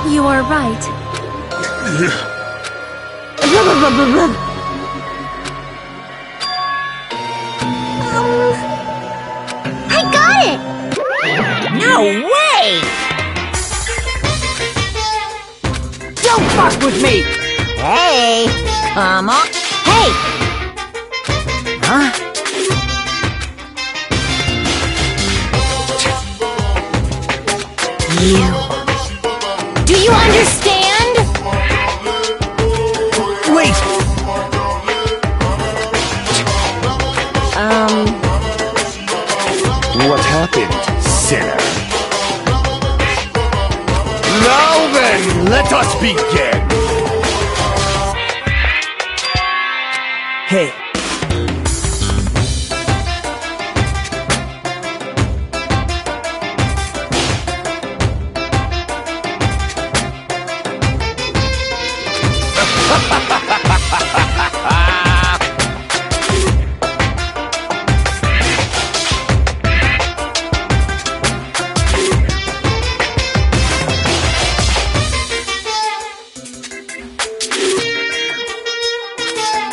You are right. I got it! No way! Don't fuck with me! Hey! Come on! Hey! Huh? You... Do you understand? Wait! What happened, sinner? Now then, let us begin! Hey.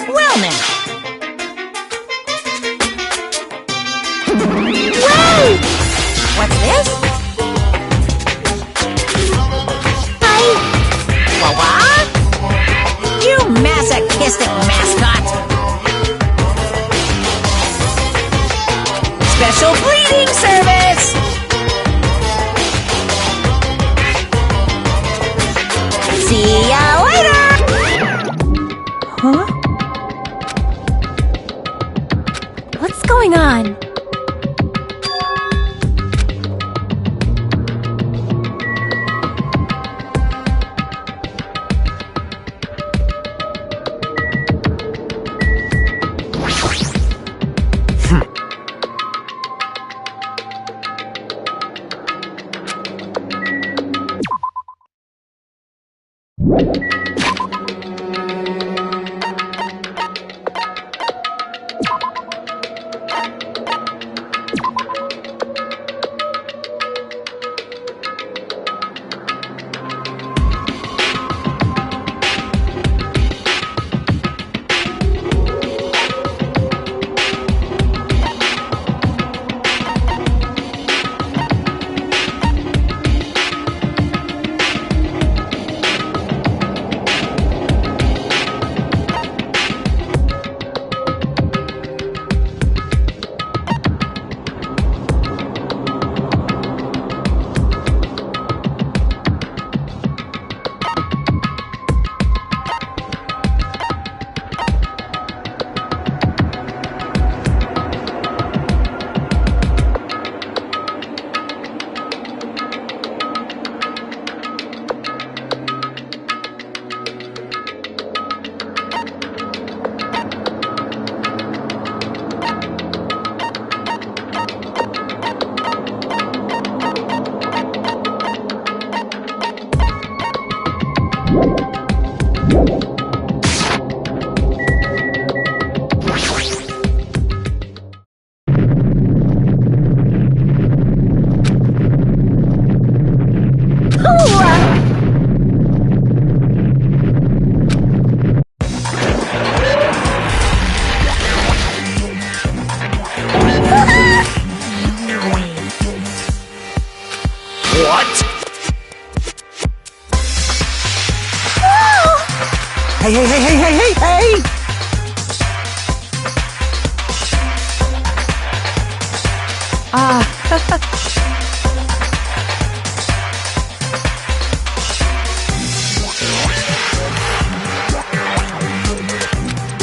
Well now. Wait! What's this? What? You masochistic mascot! Special breeding service! See ya later! Huh? What's going on? Hey, hey, hey, hey, hey, hey, hey!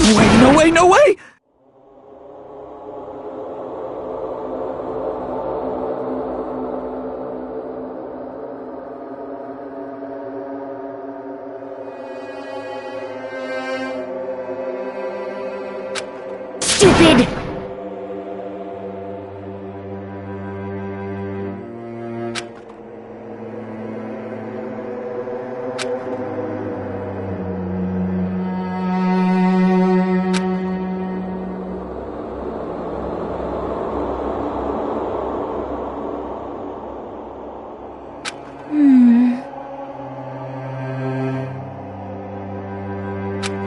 No way, no way, no way! Stupid!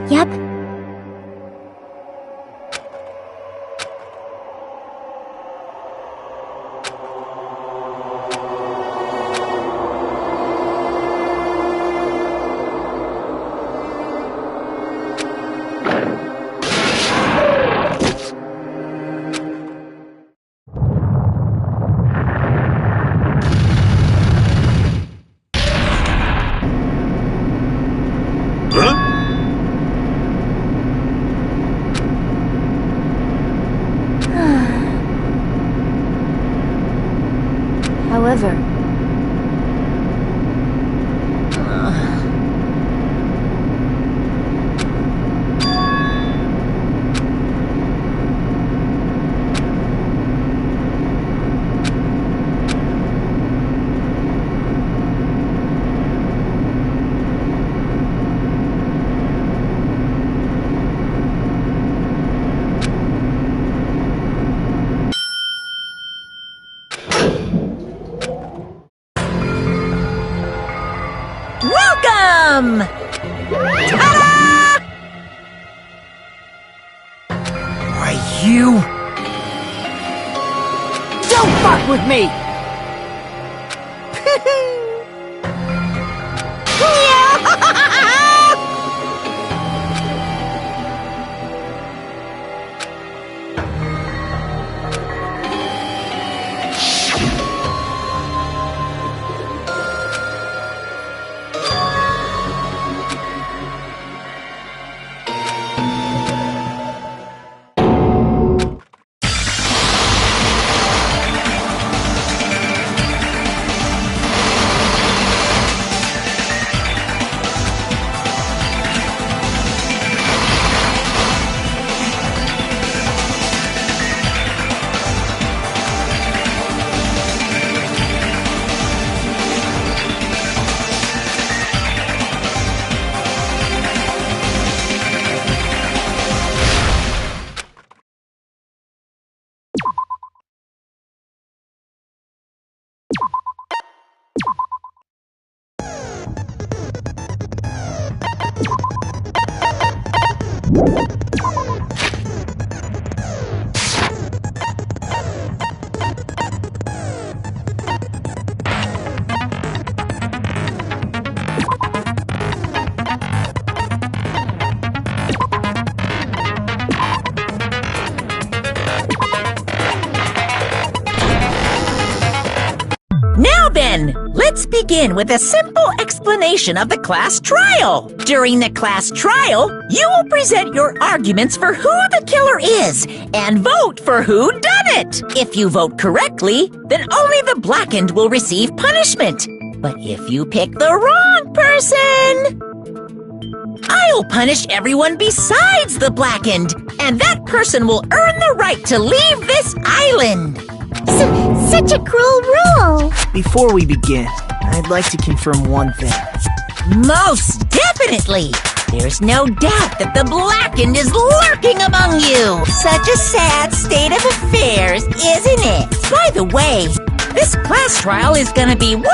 Yep. However, Welcome! Ta-da! Why, you... Don't fuck with me! Now then, let's begin with a simple explanation of the class trial. During the class trial, you will present your arguments for who the killer is and vote for who done it. If you vote correctly, then only the blackened will receive punishment. But if you pick the wrong person, I'll punish everyone besides the blackened, and that person will earn the right to leave this island. Such a cruel rule! Before we begin, I'd like to confirm one thing. Most definitely! There's no doubt that the blackened is lurking among you! Such a sad state of affairs, isn't it? By the way, this class trial is gonna be 100%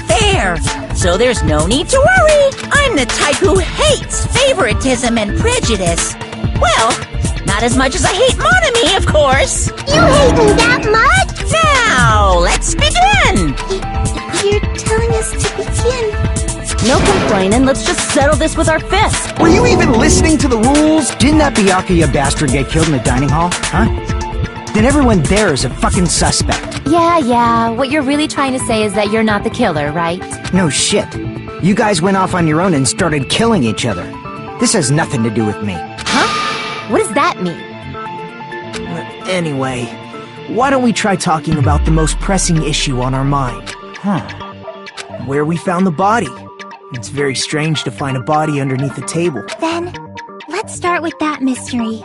fair, so there's no need to worry. I'm the type who hates favoritism and prejudice. Well, not as much as I hate Monami, of course. You hate me that much? Now, let's begin! You're telling us to begin. no complaining. Let's just settle this with our fists. Were you even listening to the rules? Didn't that Byakuya bastard get killed in the dining hall? Huh? Then everyone there is a fucking suspect. Yeah. What you're really trying to say is that you're not the killer, right? No shit. You guys went off on your own and started killing each other. This has nothing to do with me. Huh? What does that mean? Anyway, why don't we try talking about the most pressing issue on our mind? Where we found the body. It's very strange to find a body underneath a table. Then, let's start with that mystery.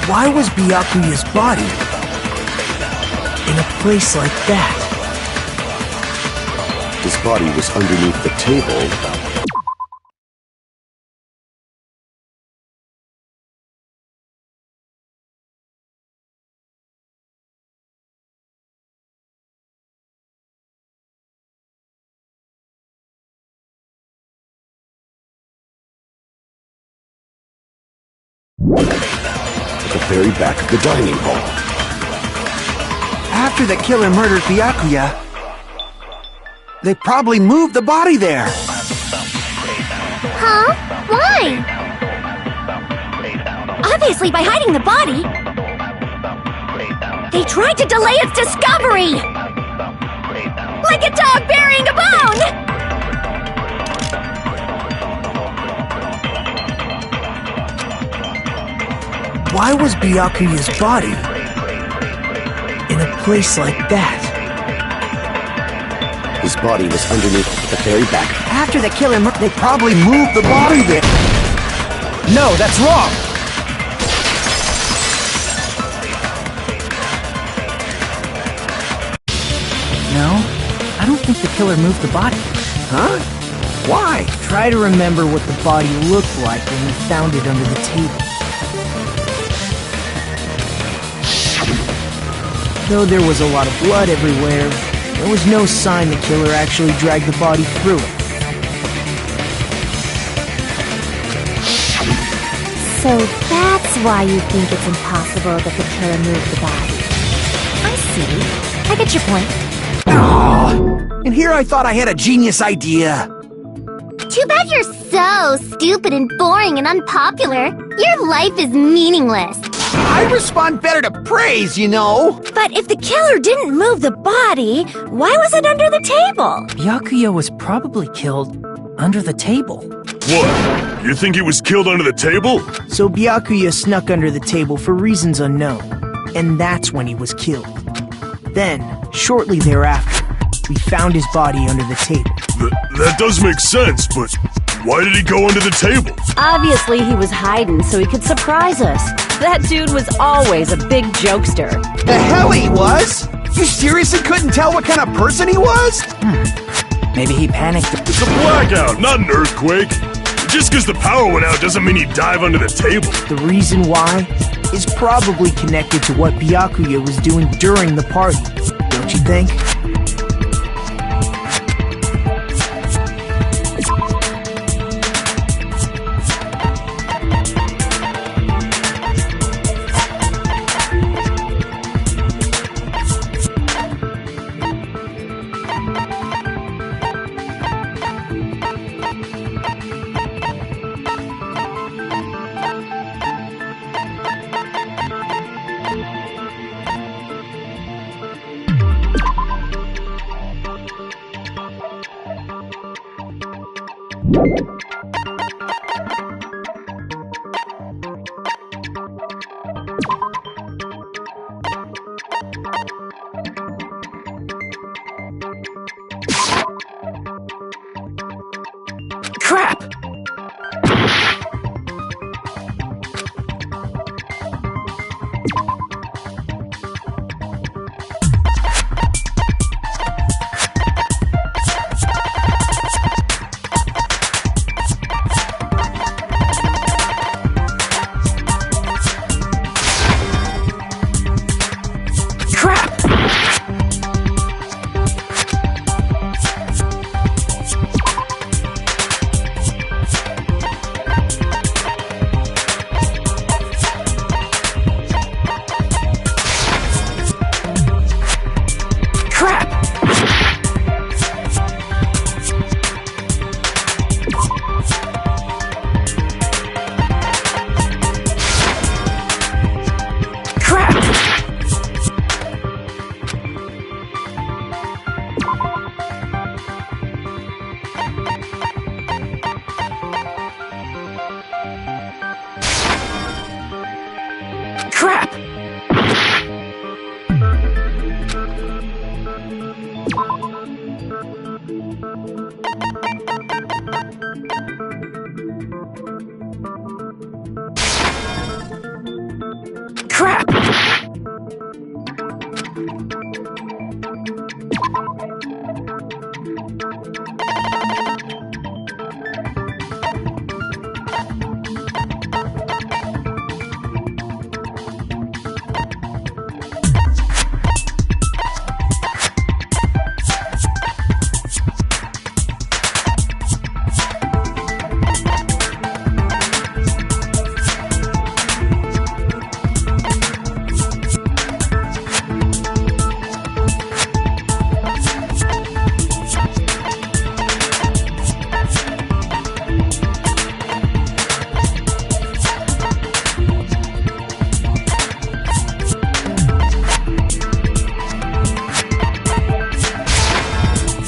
Why was Byakuya's body in a place like that? His body was underneath the table. At the very back of the dining hall. After the killer murdered Byakuya, they probably moved the body there. Huh? Why? Obviously by hiding the body. They tried to delay its discovery! Like a dog burying a bone! Why was Byakuya's body in a place like that? His body was underneath the very back. After the killer they probably moved the body there. No, that's wrong. No, I don't think the killer moved the body. Huh? Why? Try to remember what the body looked like when we found it under the table. Though there was a lot of blood everywhere, there was no sign the killer actually dragged the body through it. So that's why you think it's impossible that the killer moved the body. I see. I get your point. Aww. And here I thought I had a genius idea. Too bad you're so stupid and boring and unpopular. Your life is meaningless. I respond better to praise, you know. But if the killer didn't move the body, why was it under the table? Byakuya was probably killed under the table. What? You think he was killed under the table? So Byakuya snuck under the table for reasons unknown, and that's when he was killed. Then, shortly thereafter, we found his body under the table. That does make sense, but why did he go under the table? Obviously, he was hiding so he could surprise us. That dude was always a big jokester. The hell he was? You seriously couldn't tell what kind of person he was? Maybe he panicked. It's a blackout, not an earthquake. Just because the power went out doesn't mean he'd dive under the table. The reason why is probably connected to what Byakuya was doing during the party, don't you think? Crap! Crap!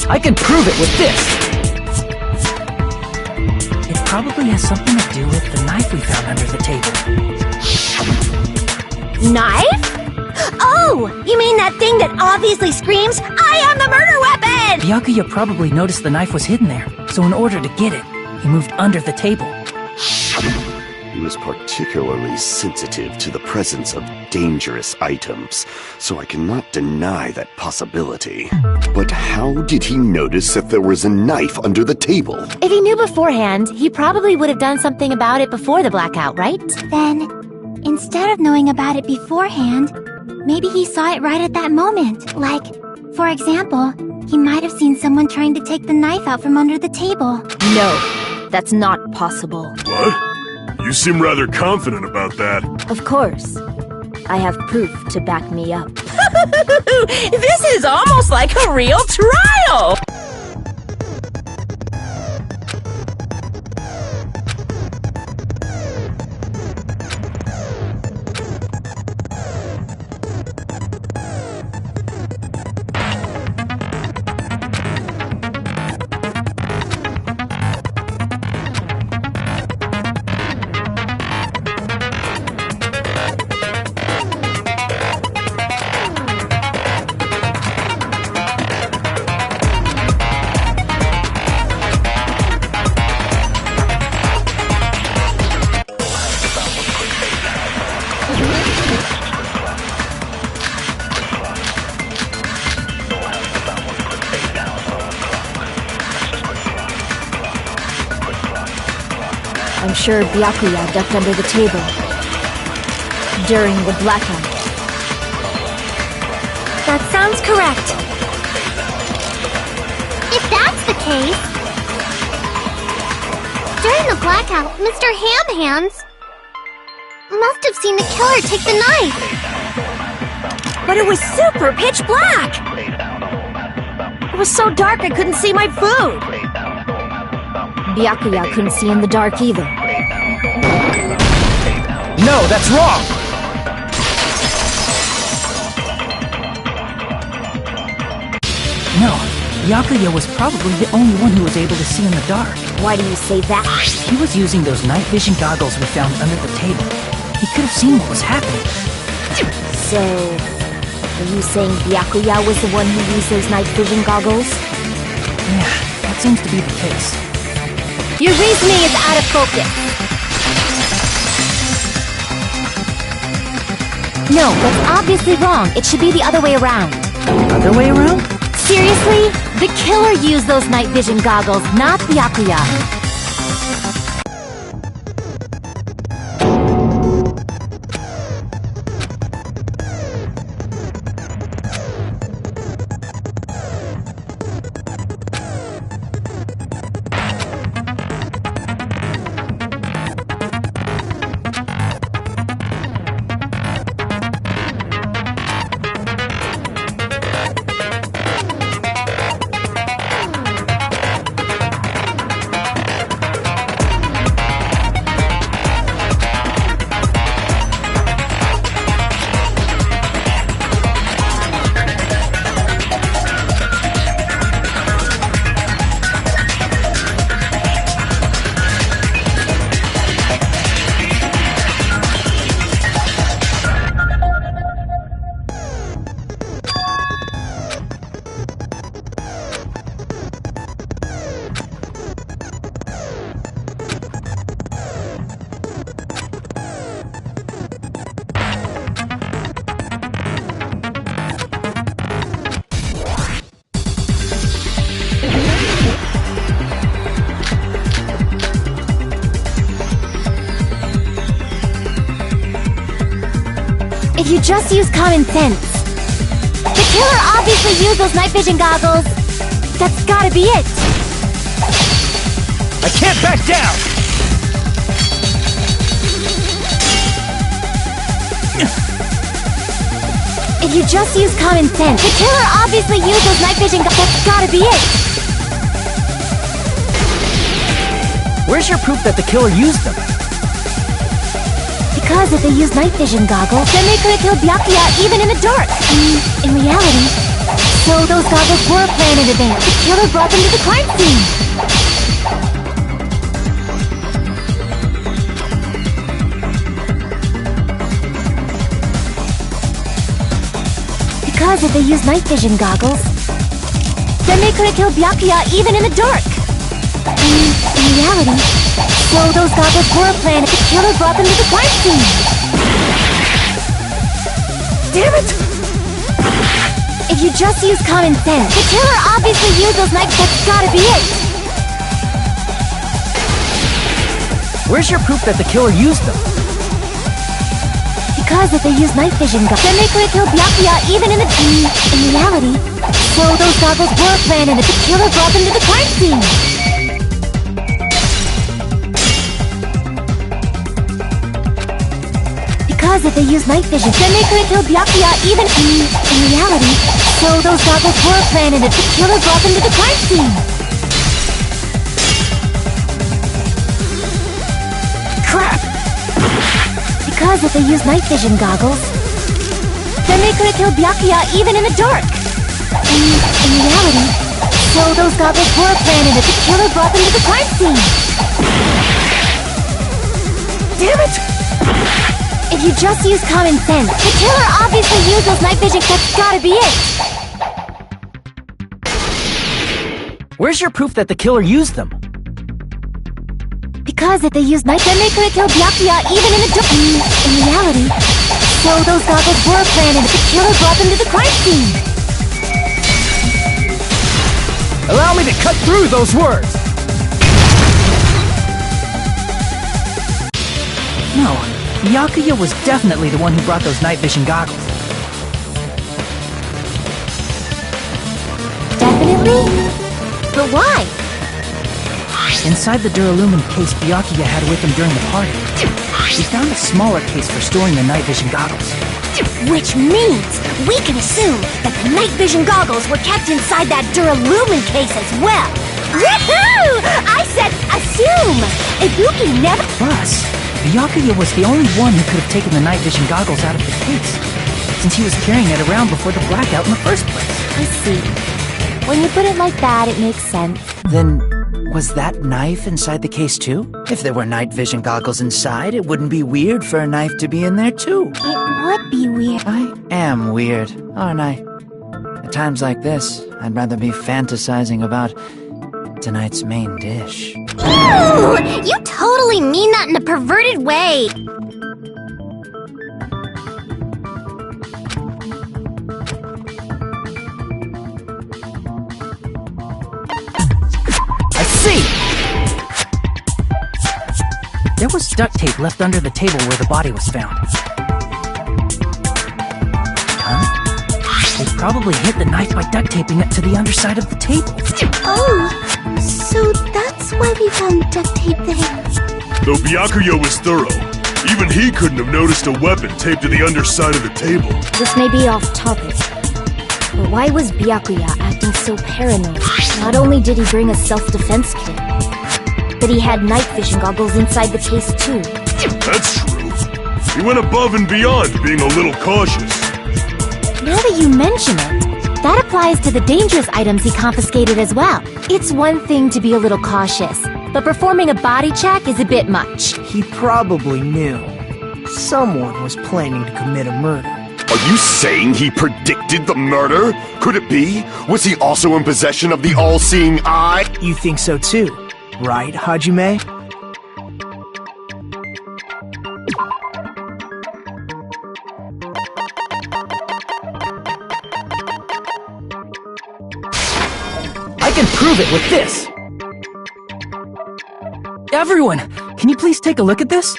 I can prove it with this! It probably has something to do with the knife we found under the table. Knife? Oh! You mean that thing that obviously screams, I am the murder weapon! Byakuya probably noticed the knife was hidden there, so in order to get it, he moved under the table. He was particularly sensitive to the presence of dangerous items, so I cannot deny that possibility. But how did he notice that there was a knife under the table? If he knew beforehand, he probably would have done something about it before the blackout, right? Then, instead of knowing about it beforehand, maybe he saw it right at that moment. Like, for example, he might have seen someone trying to take the knife out from under the table. No, that's not possible. What? You seem rather confident about that. Of course. I have proof to back me up. This is almost like a real trial! I'm sure Byakuya ducked under the table during the blackout. That sounds correct. If that's the case... During the blackout, Mr. Ham Hands must have seen the killer take the knife. But it was super pitch black! It was so dark I couldn't see my food! Byakuya couldn't see in the dark either. No, that's wrong! No, Byakuya was probably the only one who was able to see in the dark. Why do you say that? He was using those night vision goggles we found under the table. He could have seen what was happening. So, are you saying Byakuya was the one who used those night vision goggles? Yeah, that seems to be the case. Your reasoning is out of focus. No, that's obviously wrong. It should be the other way around. Other way around? Seriously? The killer used those night vision goggles, not Byakuya. If you just use common sense. The killer obviously used those night vision goggles. That's gotta be it. I can't back down! If you just use common sense. The killer obviously used those night vision goggles. That's gotta be it. Where's your proof that the killer used them? Because if they used night vision goggles, then they could have killed Byakuya even in the dark. I mean, in reality, So those goggles were planned in advance. The killer brought them to the crime scene. Because if they use night vision goggles, then they could have killed Byakuya even in the dark. In reality, so those goggles were planned. The killer brought them to the crime scene. Damn it! If you just use common sense, the killer obviously used those knives. That's gotta be it. Where's your proof that the killer used them? Because if they use night vision goggles, then they could have killed Byakuya even in the... In reality, so those goggles were planned and the killer brought them to the crime scene. Because if they use night vision, then they could have killed Byakuya even... In reality, so those goggles were planned and the killer brought them to the crime scene. Crap! Because if they use night vision goggles, then they could have killed Byakuya even in the dark. In reality, so those goggles were planned and the killer brought them to the crime scene. Damn it! If you just use common sense, the killer obviously used those night vision. That's gotta be it. Where's your proof that the killer used them? Because if they used night, then they could have killed Byakuya even in the dark. In reality, so those goggles were planned and the killer brought them to the crime scene. Allow me to cut through those words! No, Byakuya was definitely the one who brought those night vision goggles. Definitely? But why? Inside the duralumin case Byakuya had with him during the party, he found a smaller case for storing the night vision goggles. Which means we can assume that the night vision goggles were kept inside that duralumin case as well. Woohoo! I said assume! Ibuki never... Plus, Byakuya was the only one who could have taken the night vision goggles out of the case, since he was carrying it around before the blackout in the first place. I see. When you put it like that, it makes sense. Then, was that knife inside the case too? If there were night vision goggles inside, it wouldn't be weird for a knife to be in there too. It would be weird. I am weird, aren't I? At times like this, I'd rather be fantasizing about tonight's main dish. Ooh! You totally mean that in a perverted way! I see! There was duct tape left under the table where the body was found. Huh? They probably hid the knife by duct taping it to the underside of the table. Oh, so that's why we found duct tape there. Though Byakuya was thorough, even he couldn't have noticed a weapon taped to the underside of the table. This may be off topic, but why was Byakuya acting so paranoid? Not only did he bring a self-defense kit, but he had night vision goggles inside the case too. That's true. He went above and beyond being a little cautious. Now that you mention it, that applies to the dangerous items he confiscated as well. It's one thing to be a little cautious, but performing a body check is a bit much. He probably knew. Someone was planning to commit a murder. Are you saying he predicted the murder? Could it be? Was he also in possession of the all-seeing eye? You think so too, right, Hajime? I can prove it with this! Everyone, can you please take a look at this?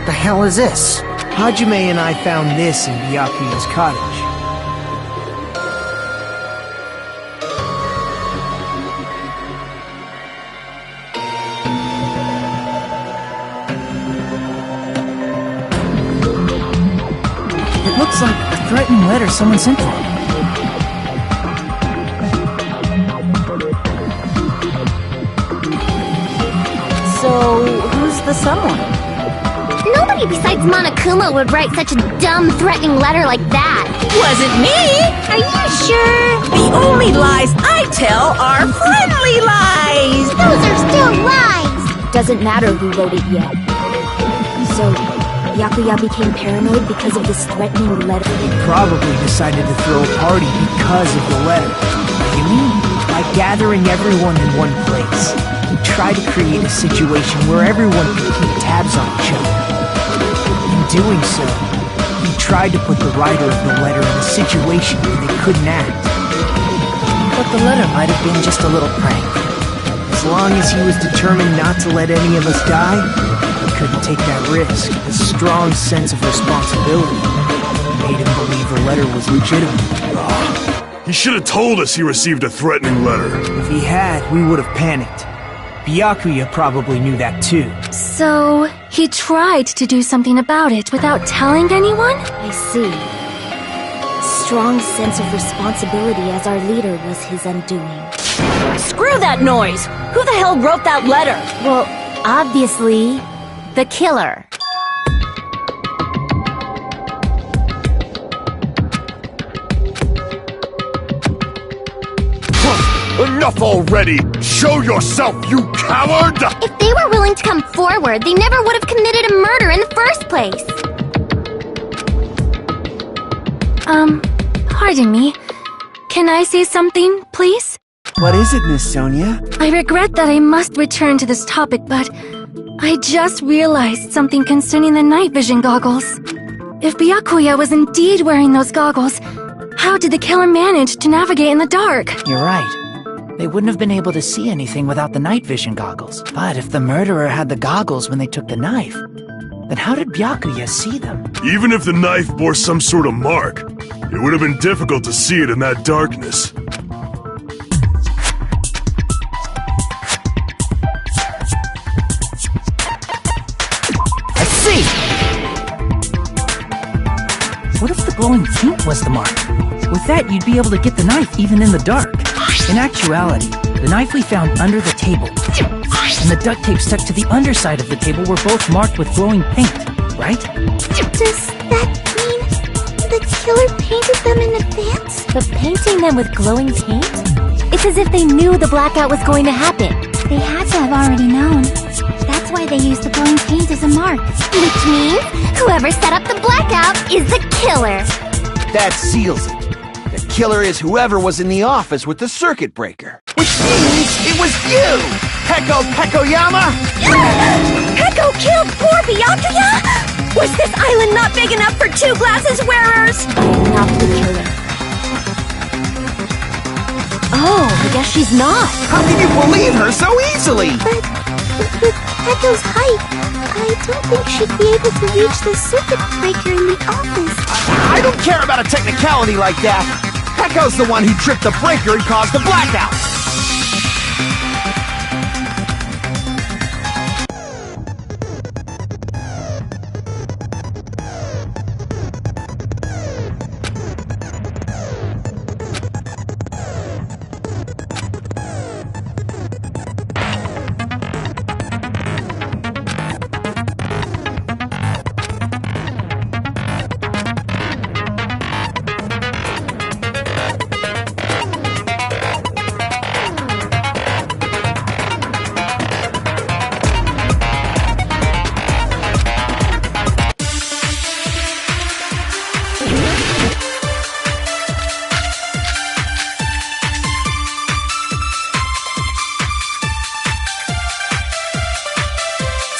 The hell is this? Hajime and I found this in Byakuya's cottage. like a threatening letter someone sent to him. So, who's the someone? Nobody besides Monokuma would write such a dumb, threatening letter like that. Wasn't me! Are you sure? The only lies I tell are friendly lies! Those are still lies! Doesn't matter who wrote it yet. So, Byakuya became paranoid because of this threatening letter? Probably decided to throw a party because of the letter. You mean? By gathering everyone in one place. He tried to create a situation where everyone could keep tabs on each other. In doing so, he tried to put the writer of the letter in a situation where they couldn't act. But the letter might have been just a little prank. As long as he was determined not to let any of us die, he couldn't take that risk. A strong sense of responsibility made him believe the letter was legitimate. He should have told us he received a threatening letter. If he had, we would have panicked. Byakuya probably knew that too. So, he tried to do something about it without telling anyone? I see. Strong sense of responsibility as our leader was his undoing. Screw that noise! Who the hell wrote that letter? Well, obviously, the killer. Enough already! Show yourself, you coward! If they were willing to come forward, they never would have committed a murder in the first place. Pardon me. Can I say something, please? What is it, Miss Sonia? I regret that I must return to this topic, but I just realized something concerning the night vision goggles. If Byakuya was indeed wearing those goggles, how did the killer manage to navigate in the dark? You're right. They wouldn't have been able to see anything without the night vision goggles. But if the murderer had the goggles when they took the knife, then how did Byakuya see them? Even if the knife bore some sort of mark, it would have been difficult to see it in that darkness. I see! What if the glowing paint was the mark? With that, you'd be able to get the knife even in the dark. In actuality, the knife we found under the table and the duct tape stuck to the underside of the table were both marked with glowing paint, right? Does that mean the killer painted them in advance? But painting them with glowing paint? It's as if they knew the blackout was going to happen. They had to have already known. That's why they used the glowing paint as a mark. Which means whoever set up the blackout is the killer. That seals it. The killer is whoever was in the office with the circuit breaker. Which means it was you! Pekoyama! Peko killed poor Byakuya? Was this island not big enough for 2 glasses wearers? I am not the killer. Oh, I guess she's not. How can you believe her so easily? But with Peko's height, I don't think she'd be able to reach the circuit breaker in the office. I don't care about a technicality like that. Peko's the one who tripped the breaker and caused the blackout.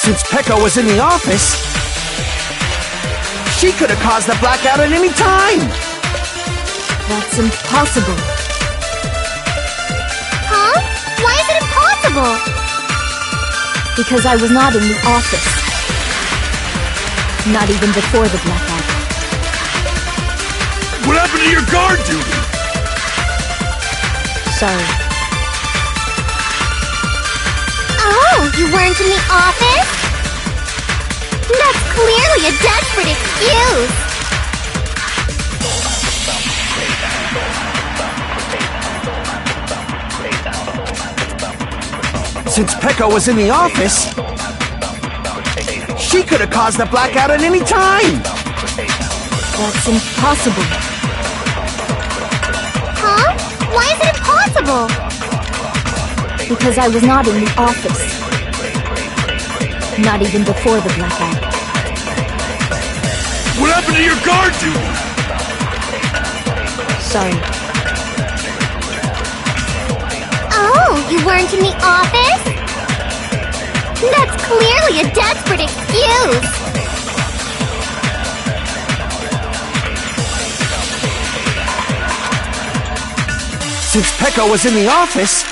Since Peko was in the office, she could have caused the blackout at any time! That's impossible. Huh? Why is it impossible? Because I was not in the office. Not even before the blackout. What happened to your guard duty? Sorry. Oh, you weren't in the office? That's clearly a desperate excuse. Since Pecco was in the office, she could have caused the blackout at any time! That's impossible. Huh? Why is it impossible? Because I was not in the office. Not even before the blackout. What happened to your guard duty? Sorry. Oh, you weren't in the office? That's clearly a desperate excuse. Since Pecco was in the office,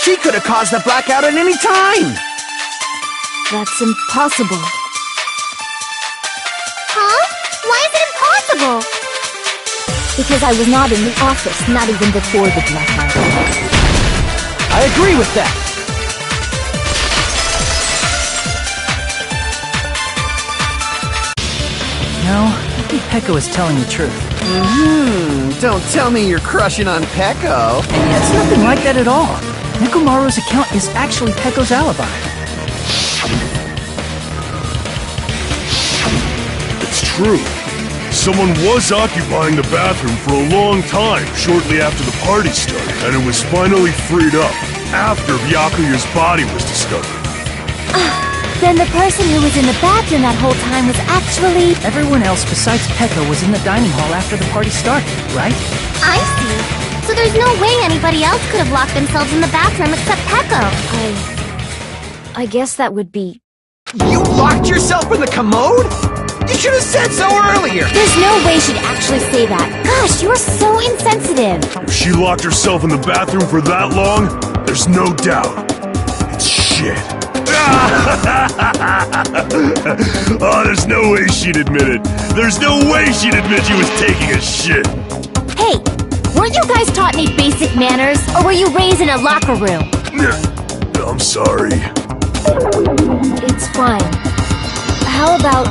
she could have caused the blackout at any time! That's impossible. Huh? Why is it impossible? Because I was not in the office, not even before the blackout. I agree with that. No, I think Pecco is telling the truth. Don't tell me you're crushing on Pecco. It's nothing like that at all. Nekomaru's account is actually Pecco's alibi. It's true. Someone was occupying the bathroom for a long time shortly after the party started, and it was finally freed up after Byakuya's body was discovered. Then the person who was in the bathroom that whole time was actually... Everyone else besides Pecco was in the dining hall after the party started, right? I see. So there's no way anybody else could have locked themselves in the bathroom except Pecco. I guess that would be... You locked yourself in the commode? You should have said so earlier! There's no way she'd actually say that. Gosh, you're so insensitive. If she locked herself in the bathroom for that long, there's no doubt. It's shit. Oh, there's no way she'd admit it. There's no way she'd admit she was taking a shit. Hey, weren't you guys taught any basic manners? Or were you raised in a locker room? I'm sorry. It's fine. How about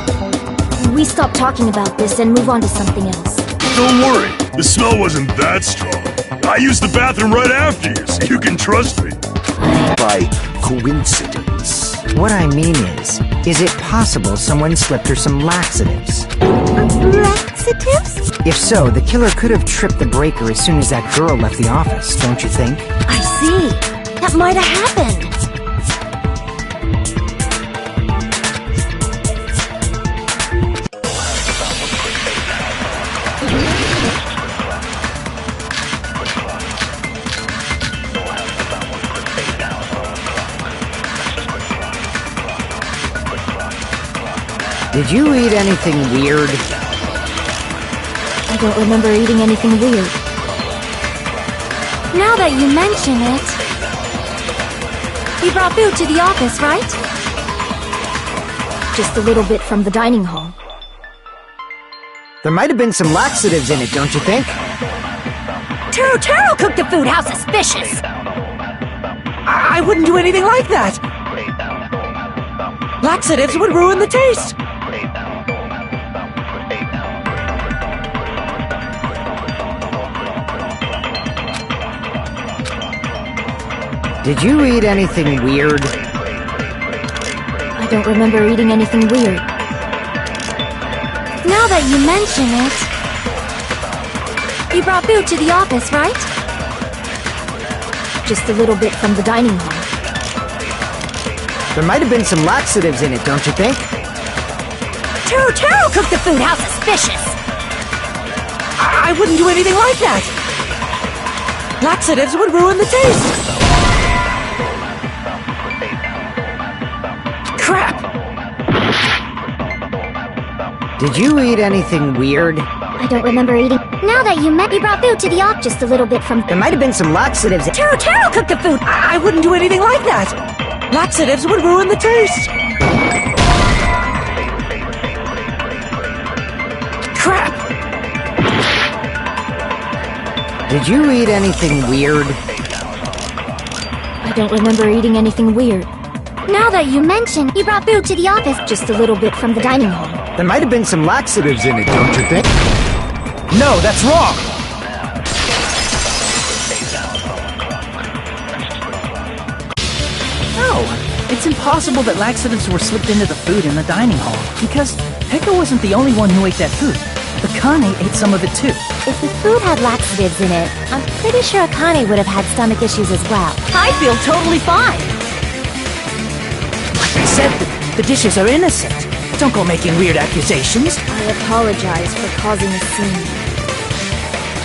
we stop talking about this and move on to something else? Don't worry, the smell wasn't that strong. I used the bathroom right after you, so you can trust me. By coincidence. What I mean is it possible someone slipped her some laxatives? Laxatives? If so, the killer could have tripped the breaker as soon as that girl left the office, don't you think? I see. That might have happened. Did you eat anything weird? I don't remember eating anything weird. Now that you mention it... You brought food to the office, right? Just a little bit from the dining hall. There might have been some laxatives in it, don't you think? Taro cooked the food. How suspicious! I wouldn't do anything like that! Laxatives would ruin the taste! Did you eat anything weird? I don't remember eating anything weird. Now that you mention it... You brought food to the office, right? Just a little bit from the dining hall. There might have been some laxatives in it, don't you think? Taro cooked the food. How suspicious! I wouldn't do anything like that! Laxatives would ruin the taste! Crap! Did you eat anything weird? I don't remember eating... Now that you brought food to the office... Just a little bit from... There might have been some laxatives... Taro cooked the food. I wouldn't do anything like that! Laxatives would ruin the taste! Crap! Did you eat anything weird? I don't remember eating anything weird. Now that you mention... You brought food to the office... Just a little bit from the dining hall. There might have been some laxatives in it, don't you think? No, that's wrong! It's impossible that laxatives were slipped into the food in the dining hall, because Pekka wasn't the only one who ate that food. Akane ate some of it too. If the food had laxatives in it, I'm pretty sure Akane would have had stomach issues as well. I feel totally fine. Like I said, the dishes are innocent. Don't go making weird accusations. I apologize for causing a scene.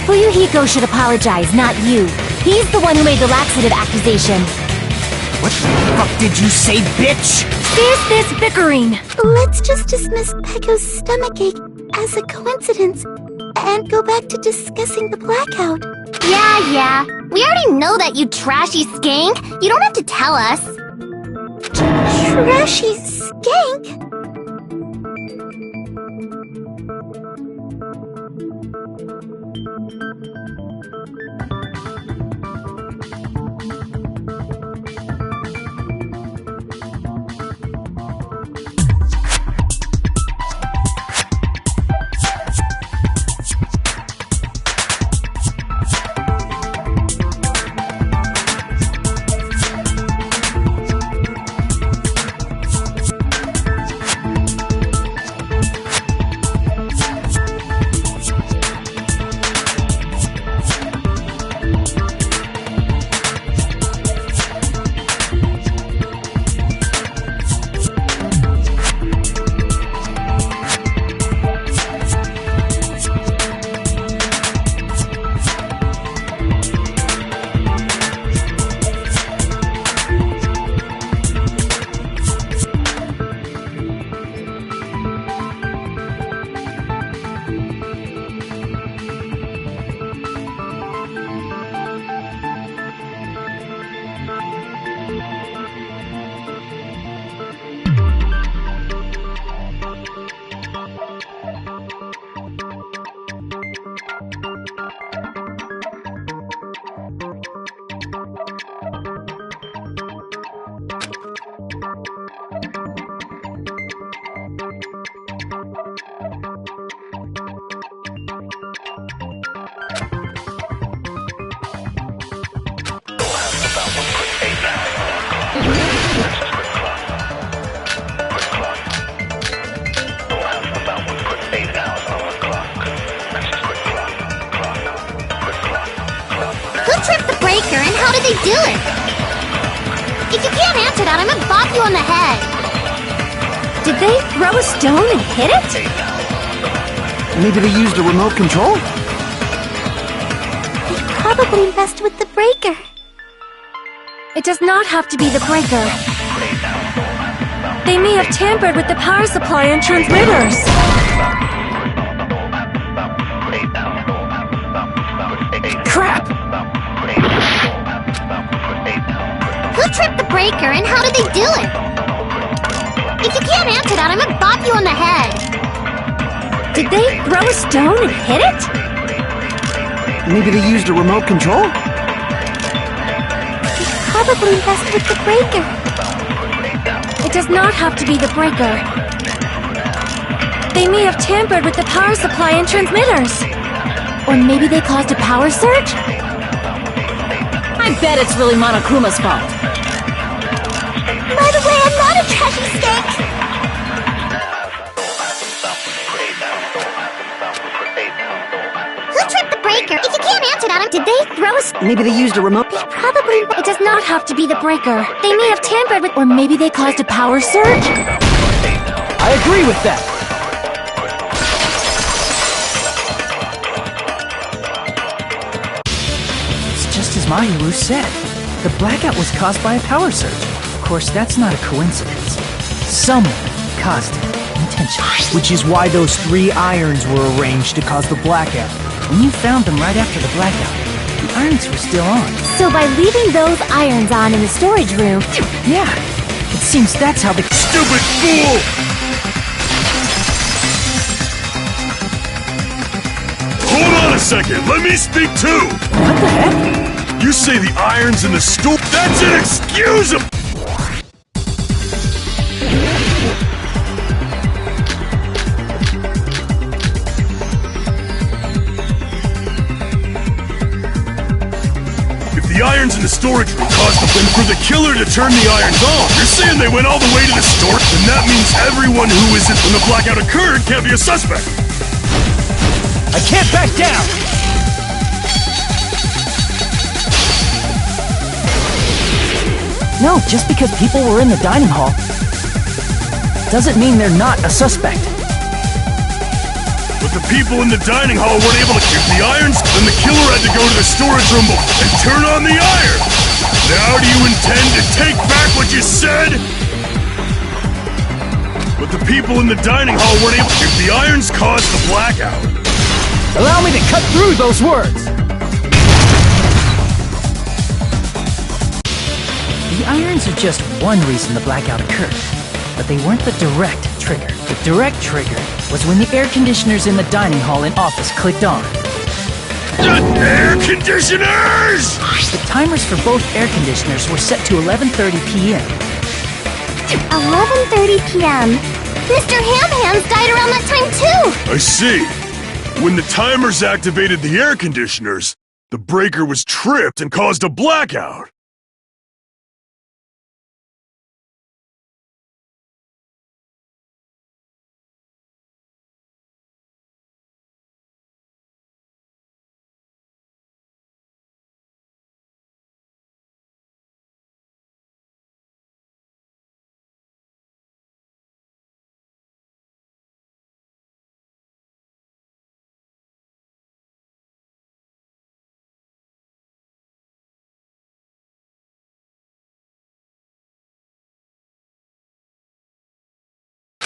Fuyuhiko should apologize, not you. He's the one who made the laxative accusation. What the fuck did you say, bitch? There's this bickering. Let's just dismiss Pecco's stomachache as a coincidence and go back to discussing the blackout. Yeah. We already know that, you trashy skank. You don't have to tell us. Trashy skank? And how did they do it? If you can't answer that, I'm gonna bop you on the head. Did they throw a stone and hit it? Maybe they used a remote control? They probably messed with the breaker. It does not have to be the breaker. They may have tampered with the power supply and transmitters. Crap! Who tripped the breaker and how did they do it? If you can't answer that, I'm gonna bop you on the head. Did they throw a stone and hit it? Maybe they used a remote control? They probably messed with the breaker. It does not have to be the breaker. They may have tampered with the power supply and transmitters. Or maybe they caused a power surge? I bet it's really Monokuma's fault. By the way, I'm not a trashy skank. Who tripped the breaker? If you can't answer that, did they throw a Maybe they used a remote... They probably... It does not have to be the breaker. They may have tampered with... Or maybe they caused a power surge? I agree with that. It's just as Mahiru said. The blackout was caused by a power surge. Of course, that's not a coincidence. Someone caused it intentionally. Which is why those 3 irons were arranged to cause the blackout. When you found them right after the blackout, the irons were still on. So by leaving those irons on in the storage room... Yeah, it seems that's how the... Stupid fool! Hold on a second, let me speak too! What the heck? You say the irons in the store? That's inexcusable! If the irons in the storage room caused the and for the killer to turn the irons on. You're saying they went all the way to the store? Then that means everyone who isn't when the blackout occurred can't be a suspect. I can't back down! No, just because people were in the dining hall doesn't mean they're not a suspect. But the people in the dining hall weren't able to keep the irons, then the killer had to go to the storage room and turn on the iron. Now do you intend to take back what you said? But the people in the dining hall weren't able to keep the irons caused the blackout. Allow me to cut through those words! The irons are just one reason the blackout occurred, but they weren't the direct trigger. The direct trigger was when the air conditioners in the dining hall and office clicked on. The air conditioners! The timers for both air conditioners were set to 11:30 p.m. 11:30 p.m. Mr. Ham-Hams died around that time too! I see. When the timers activated the air conditioners, the breaker was tripped and caused a blackout.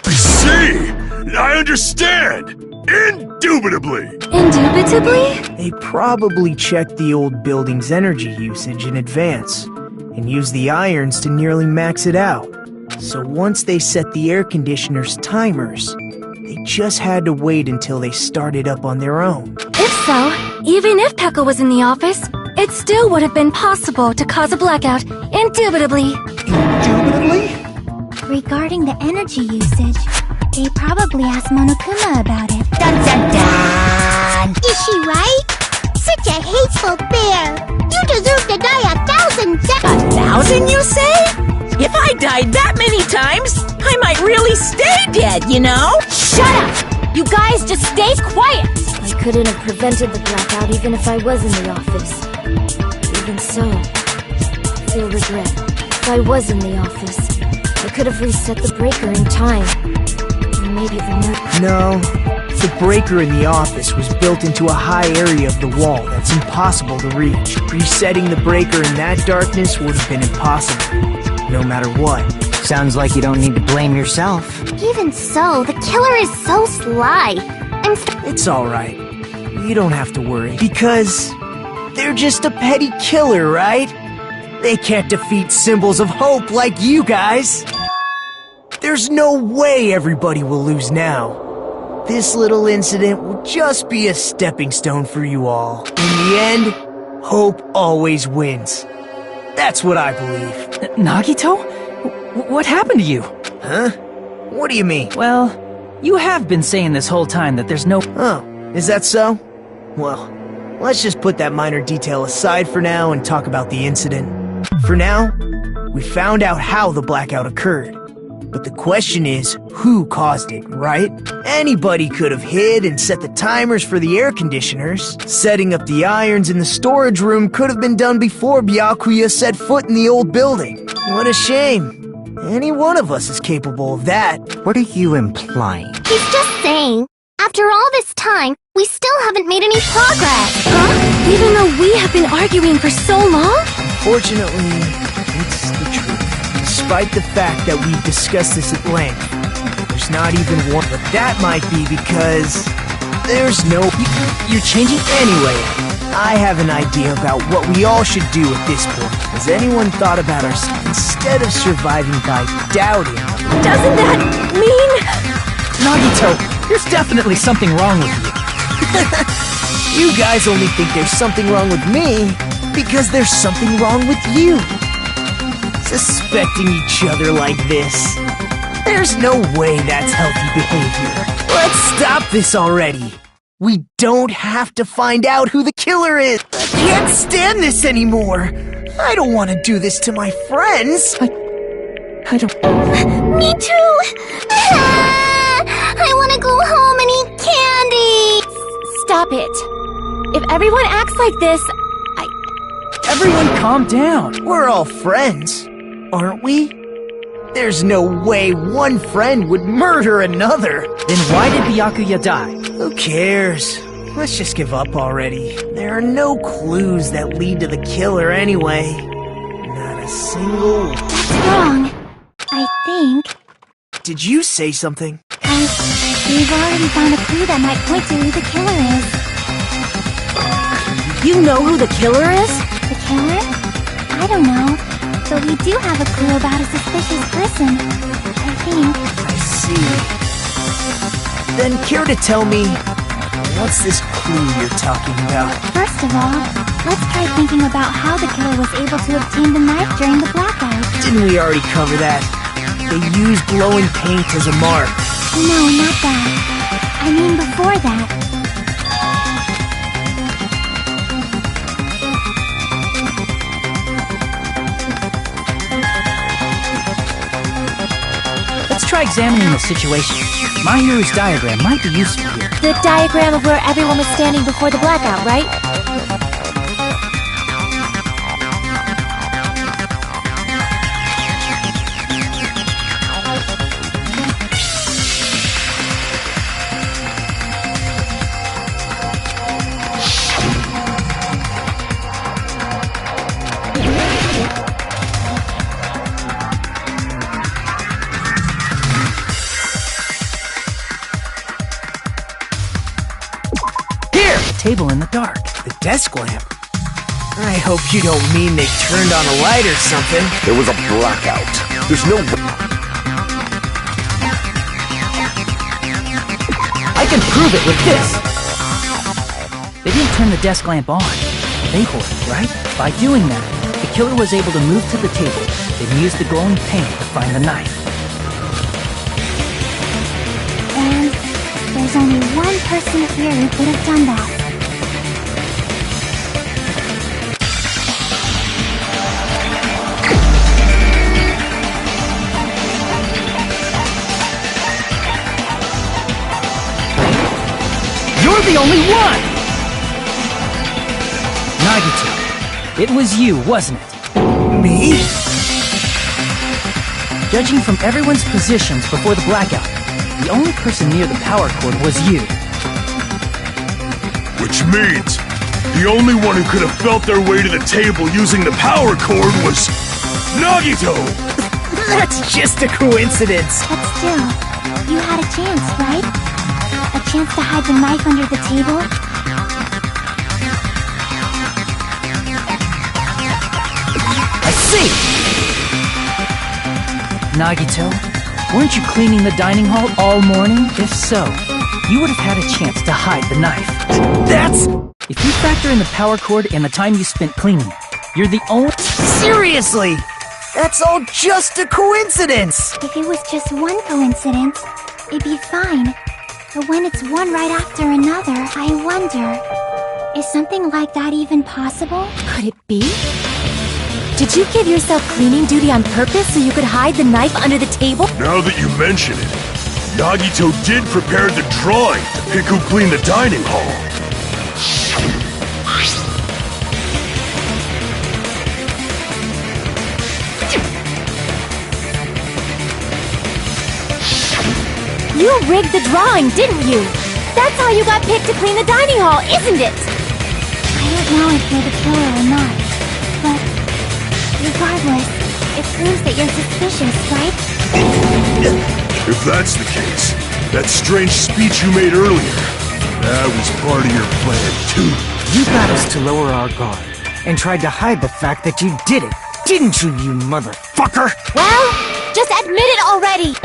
I see! I understand! Indubitably! Indubitably? They probably checked the old building's energy usage in advance and used the irons to nearly max it out. So once they set the air conditioner's timers, they just had to wait until they started up on their own. If so, even if Pekka was in the office, it still would have been possible to cause a blackout, indubitably. Indubitably? Regarding the energy usage, they probably asked Monokuma about it. Dun dun dun! Is she right? Such a hateful bear! You deserve to die 1,000 deaths! 1,000, you say? If I died that many times, I might really stay dead, you know? Shut up! You guys just stay quiet! I couldn't have prevented the blackout even if I was in the office. Even so, I feel regret. If I was in the office, I could have reset the breaker in time. And maybe the note... No, the breaker in the office was built into a high area of the wall that's impossible to reach. Resetting the breaker in that darkness would have been impossible, no matter what. Sounds like you don't need to blame yourself. Even so, the killer is so sly. It's alright. You don't have to worry. Because they're just a petty killer, right? They can't defeat symbols of hope like you guys. There's no way everybody will lose now. This little incident will just be a stepping stone for you all. In the end, hope always wins. That's what I believe. Nagito? What happened to you? Huh? What do you mean? Well, you have been saying this whole time that there's no... Oh, is that so? Well, let's just put that minor detail aside for now and talk about the incident. For now, we found out how the blackout occurred. But the question is, who caused it, right? Anybody could have hid and set the timers for the air conditioners. Setting up the irons in the storage room could have been done before Byakuya set foot in the old building. What a shame. Any one of us is capable of that. What are you implying? He's just saying, after all this time, we still haven't made any progress. Huh? Even though we have been arguing for so long? Unfortunately, it's the truth. Despite the fact that we've discussed this at length, there's not even one. But that might be because there's no... You're changing anyway. I have an idea about what we all should do at this point. Has anyone thought about ourselves instead of surviving by doubting? Doesn't that mean... Nagito, there's definitely something wrong with you. You guys only think there's something wrong with me because there's something wrong with you. Suspecting each other like this. There's no way that's healthy behavior. Let's stop this already. We don't have to find out who the killer is. I can't stand this anymore. I don't want to do this to my friends. I don't... Me too! I want to go home and eat candy! Stop it. If everyone acts like this, Everyone calm down. We're all friends, aren't we? There's no way one friend would murder another. Then why did Byakuya die? Who cares? Let's just give up already. There are no clues that lead to the killer anyway. Not a single... That's wrong. I think. Did you say something? We've already found a clue that might point to who the killer is. you know who the killer is? The killer? I don't know. But we do have a clue about a suspicious person. I think. I see. Then care to tell me, what's this clue you're talking about? First of all, let's try thinking about how the killer was able to obtain the knife during the blackout. Didn't we already cover that? They used glowing paint as a mark. No, not that. I mean before that. Let's try examining the situation. My hero's diagram might be useful here. The diagram of where everyone was standing before the blackout, right? Table in the dark. The desk lamp. I hope you don't mean they turned on a light or something. There was a blackout. There's no way. I can prove it with this. They didn't turn the desk lamp on. They hoarded, right? By doing that, the killer was able to move to the table, then use the glowing paint to find the knife. And there's only one person here who could have done that. You're the only one! Nagito, it was you, wasn't it? Me? Judging from everyone's positions before the blackout, the only person near the power cord was you. Which means the only one who could have felt their way to the table using the power cord was Nagito! That's just a coincidence. But still, you had a chance, right? A chance to hide the knife under the table? I see! Nagito, weren't you cleaning the dining hall all morning? If so, you would have had a chance to hide the knife. That's... If you factor in the power cord and the time you spent cleaning, you're the only... Seriously! That's all just a coincidence! If it was just one coincidence, it'd be fine. But when it's one right after another, I wonder... Is something like that even possible? Could it be? Did you give yourself cleaning duty on purpose so you could hide the knife under the table? Now that you mention it, Nagito did prepare the drawing to pick who cleaned the dining hall. You rigged the drawing, didn't you? That's how you got picked to clean the dining hall, isn't it? I don't know if you're the killer or not, but regardless, it proves that you're suspicious, right? If that's the case, that strange speech you made earlier, that was part of your plan too. You got us to lower our guard and tried to hide the fact that you did it, didn't you, you motherfucker? Well, just admit it already!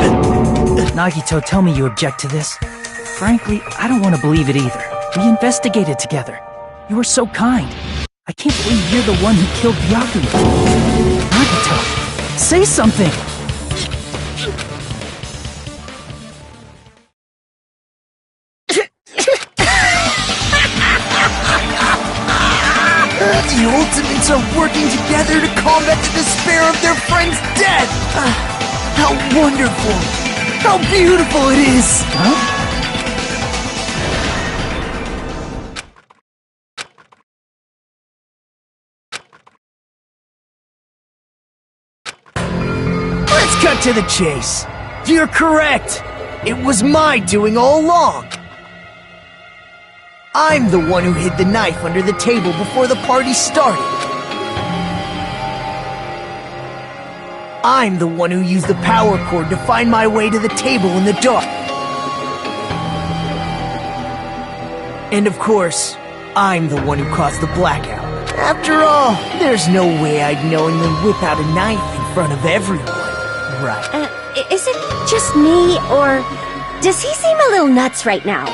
Nagito, tell me you object to this. Frankly, I don't want to believe it either. We investigated together. You were so kind. I can't believe you're the one who killed Byakuya. Nagito, say something! The Ultimates are working together to combat the despair of their friend's death! How wonderful! How beautiful it is! Huh? Let's cut to the chase. You're correct. It was my doing all along. I'm the one who hid the knife under the table before the party started. I'm the one who used the power cord to find my way to the table in the dark. And of course, I'm the one who caused the blackout. After all, there's no way I'd knowingly whip out a knife in front of everyone, right? Is it just me, or does he seem a little nuts right now?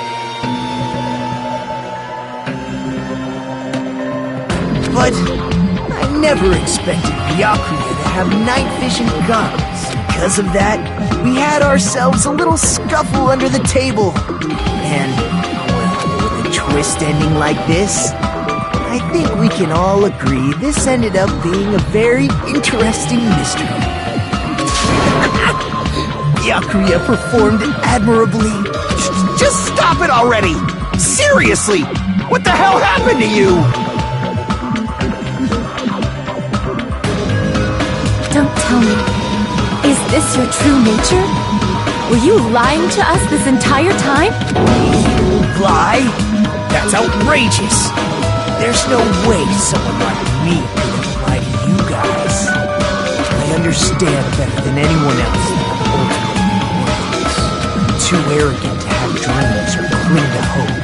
But I never expected Byakuya to have night vision goggles. Because of that, we had ourselves a little scuffle under the table. And, well, with a twist ending like this, I think we can all agree this ended up being a very interesting mystery. Byakuya performed admirably. Just stop it already! Seriously! What the hell happened to you? Don't tell me. Is this your true nature? Were you lying to us this entire time? Lie? That's outrageous! There's no way someone like me could lie to you guys. I understand better than anyone else that the ultimate is too arrogant to have dreams or cling to hope.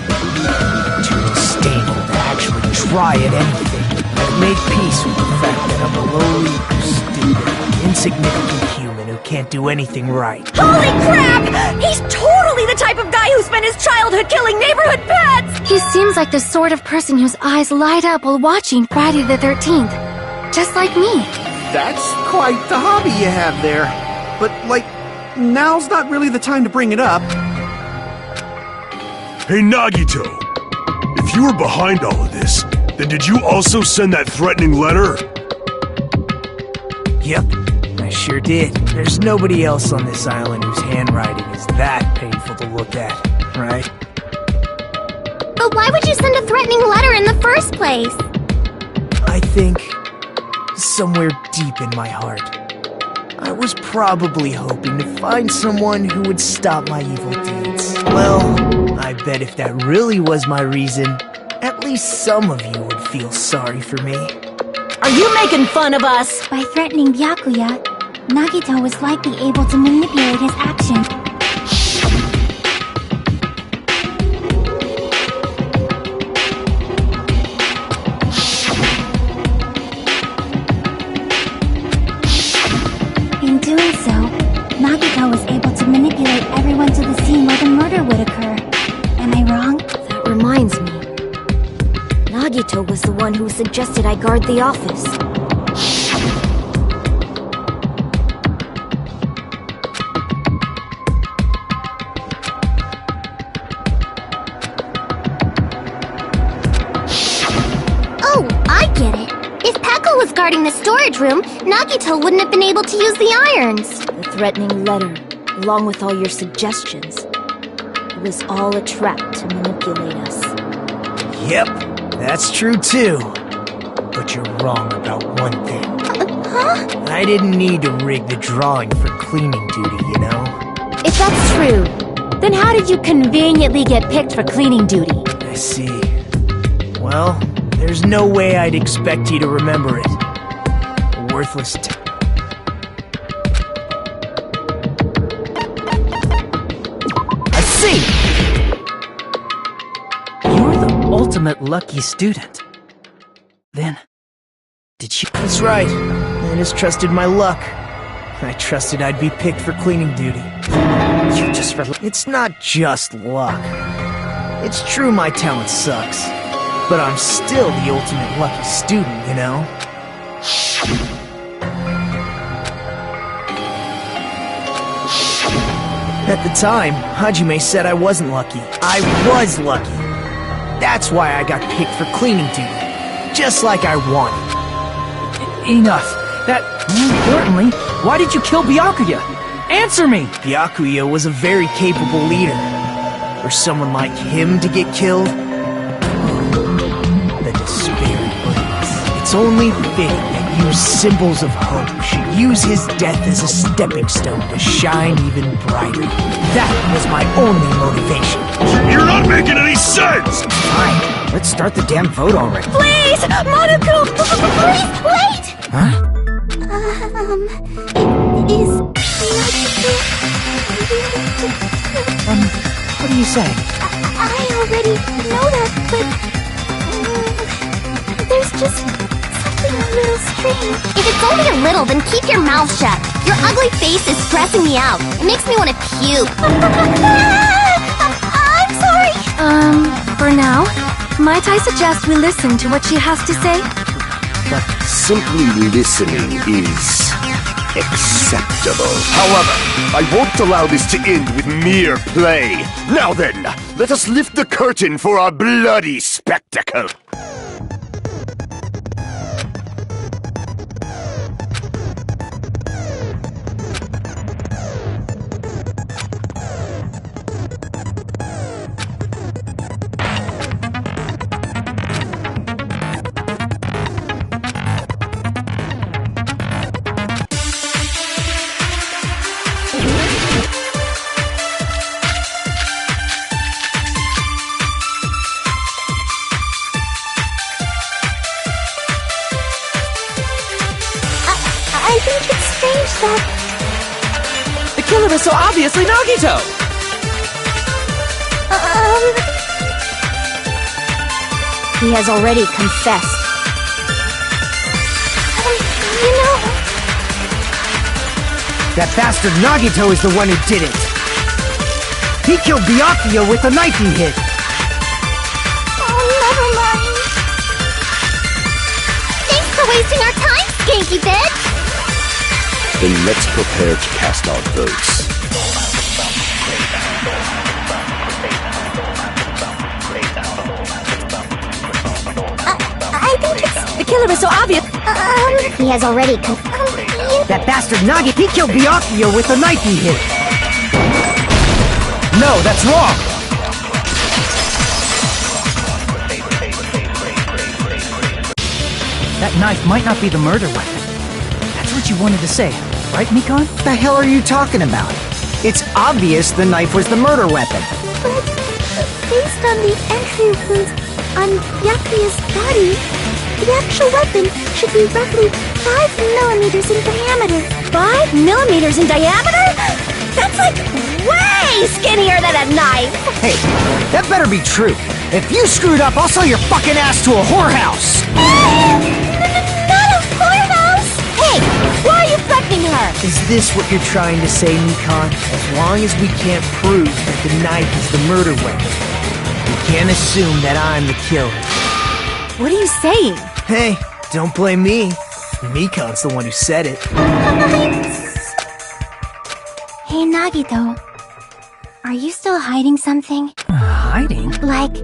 Too disdainful to actually try at anything. I've made peace with the fact that I'm a lowly, stupid, insignificant human who can't do anything right. Holy crap! He's totally the type of guy who spent his childhood killing neighborhood pets! He seems like the sort of person whose eyes light up while watching Friday the 13th. Just like me. That's quite the hobby you have there. But, like, now's not really the time to bring it up. Hey, Nagito! If you were behind all of this, then did you also send that threatening letter? Yep, I sure did. There's nobody else on this island whose handwriting is that painful to look at, right? But why would you send a threatening letter in the first place? I think, somewhere deep in my heart, I was probably hoping to find someone who would stop my evil deeds. Well, I bet if that really was my reason, at least some of you would feel sorry for me. Are you making fun of us? By threatening Byakuya, Nagito was likely able to manipulate his actions. In doing so, Nagito was able to manipulate everyone to the scene where the murder would occur. Am I wrong? That reminds me. Nagito was the one who suggested I guard the office. Oh, I get it. If Pekka was guarding the storage room, Nagito wouldn't have been able to use the irons. The threatening letter, along with all your suggestions, it was all a trap to manipulate us. Yep, that's true too. But you're wrong about one thing. Huh? I didn't need to rig the drawing for cleaning duty, you know? If that's true, then how did you conveniently get picked for cleaning duty? I see. Well, there's no way I'd expect you to remember it. A worthless I see! You're the ultimate lucky student. Then, did you... That's right. I just trusted my luck. I trusted I'd be picked for cleaning duty. You just... It's not just luck. It's true my talent sucks. But I'm still the ultimate lucky student, you know? At the time, Hajime said I wasn't lucky. I was lucky. That's why I got picked for cleaning duty. just like I wanted. Enough. More importantly, why did you kill Byakuya? Answer me! Byakuya was a very capable leader. For someone like him to get killed? The despair brings. It's only fitting that you symbols of hope should use his death as a stepping stone to shine even brighter. That was my only motivation. You're not making any sense! Fine, let's start the damn vote already. Please! Monaco! Please, wait! Huh? Is... What are you saying? I already know that, but... there's just something a little strange. If it's only a little, then keep your mouth shut. Your ugly face is stressing me out. It makes me want to puke. I'm sorry. For now, might I suggest we listen to what she has to say? But simply listening is acceptable. However, I won't allow this to end with mere play. Now then, let us lift the curtain for our bloody spectacle. I think it's strange that... The killer is so obviously Nagito! He has already confessed. You know... That bastard Nagito is the one who did it. He killed Byakuya with the knife he hid. Oh, never mind. Thanks for wasting our time, skanky bitch! Then let's prepare to cast our votes. I think it's... The killer is so obvious. He has already That bastard Nagi, he killed Byakuya with the knife he hid. No, that's wrong. That knife might not be the murder weapon. That's what you wanted to say, right, Mikon? What the hell are you talking about? It's obvious the knife was the murder weapon. But based on the entry wounds on Byakuya's body, the actual weapon should be roughly 5 millimeters in diameter. 5 millimeters in diameter? That's like way skinnier than a knife! Hey, that better be true. If you screwed up, I'll sell your fucking ass to a whorehouse. Not a whorehouse! Hey, why are you threatening her? Is this what you're trying to say, Mikon? As long as we can't prove that the knife is the murder weapon, we can't assume that I'm the killer. What are you saying? Hey, don't blame me. Mikon's the one who said it. Hey, Nagito. Are you still hiding something? Hiding? Like,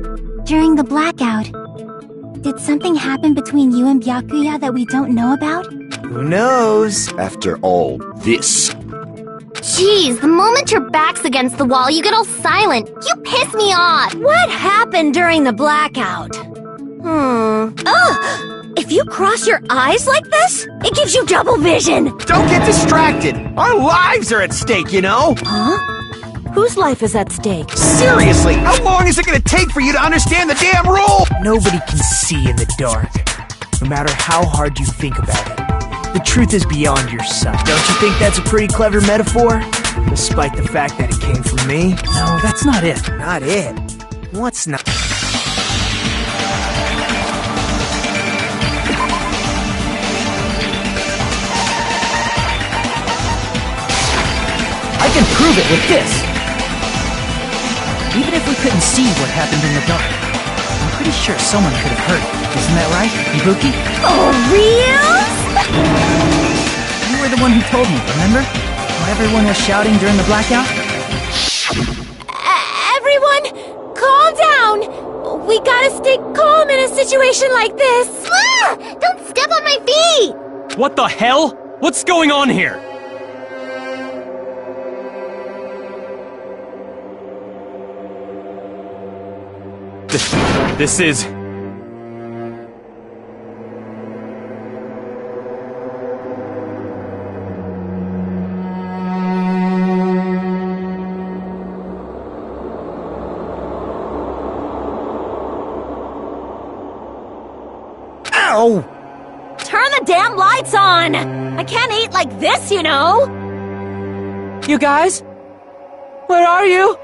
during the blackout, did something happen between you and Byakuya that we don't know about? Who knows? After all this, Jeez, the moment your back's against the wall, you get all silent. You piss me off! What happened during the blackout? Ugh! If you cross your eyes like this, it gives you double vision! Don't get distracted! Our lives are at stake, you know? Huh? Whose life is at stake? Seriously, how long is it gonna take for you to understand the damn rule? Nobody can see in the dark, no matter how hard you think about it. The truth is beyond your sight. Don't you think that's a pretty clever metaphor? Despite the fact that it came from me? No, that's not it. Not it. What's not? I can prove it with this! Even if we couldn't see what happened in the dark, I'm pretty sure someone could have heard it. Isn't that right, Ibuki? Oh, real? You were the one who told me, remember? How everyone was shouting during the blackout? Everyone, calm down! We gotta stay calm in a situation like this. Ah! Don't step on my feet! What the hell? What's going on here? This is... Ow! Turn the damn lights on! I can't eat like this, you know! You guys? Where are you?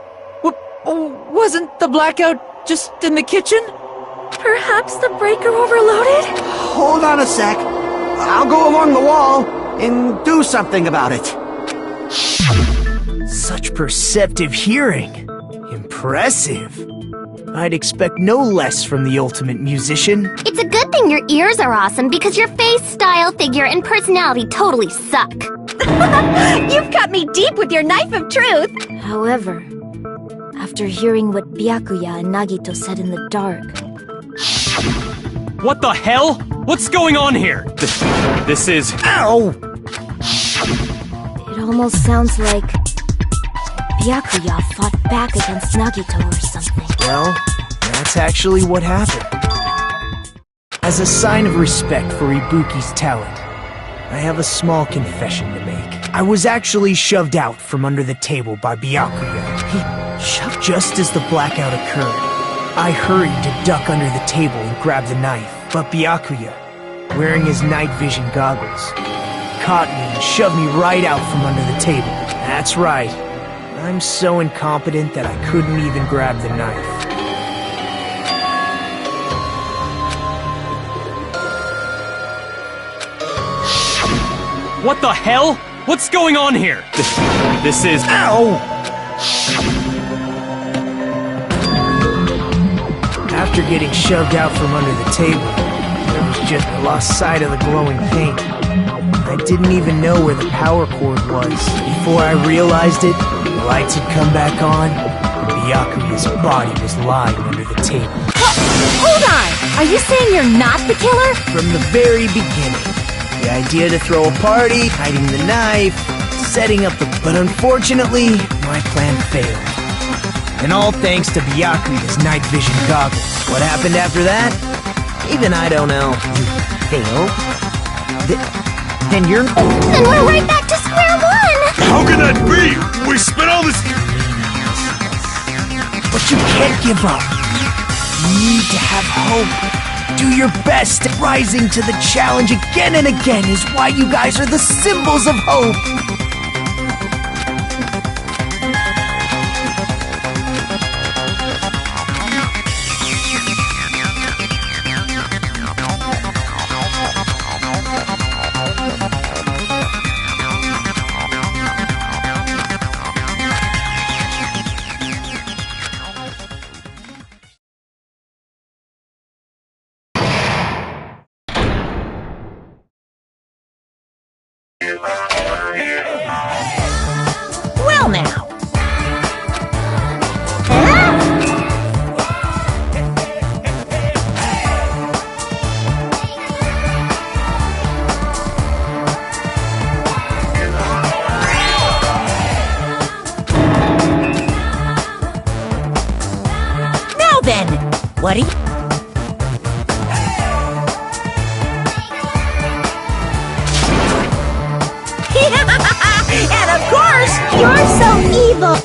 Wasn't the blackout just in the kitchen? Perhaps the breaker overloaded? Hold on a sec. I'll go along the wall and do something about it. Such perceptive hearing. Impressive. I'd expect no less from the ultimate musician. It's a good thing your ears are awesome because your face, style, figure, and personality totally suck. You've cut me deep with your knife of truth! However, after hearing what Byakuya and Nagito said in the dark... What the hell? What's going on here? This is... Ow! It almost sounds like... Byakuya fought back against Nagito or something. Well, that's actually what happened. As a sign of respect for Ibuki's talent, I have a small confession to make. I was actually shoved out from under the table by Byakuya. He shoved just as the blackout occurred. I hurried to duck under the table and grab the knife, but Byakuya, wearing his night vision goggles, caught me and shoved me right out from under the table. That's right. I'm so incompetent that I couldn't even grab the knife. What the hell? What's going on here? This is... Ow! After getting shoved out from under the table, there was just I lost sight of the glowing paint. I didn't even know where the power cord was. Before I realized it, the lights had come back on, and Byakuya's body was lying under the table. Hold on! Are you saying you're not the killer? From the very beginning, the idea to throw a party, hiding the knife, setting up the... But unfortunately, my plan failed. And all thanks to Byakuya's night vision goggles. What happened after that? Even I don't know. You failed? Then you're... Then we're right back to square one! How can that be? We spent all this... But you can't give up. You need to have hope. Do your best. Rising to the challenge again and again is why you guys are the symbols of hope. Well now, now then, what do you... And of course, you're so evil!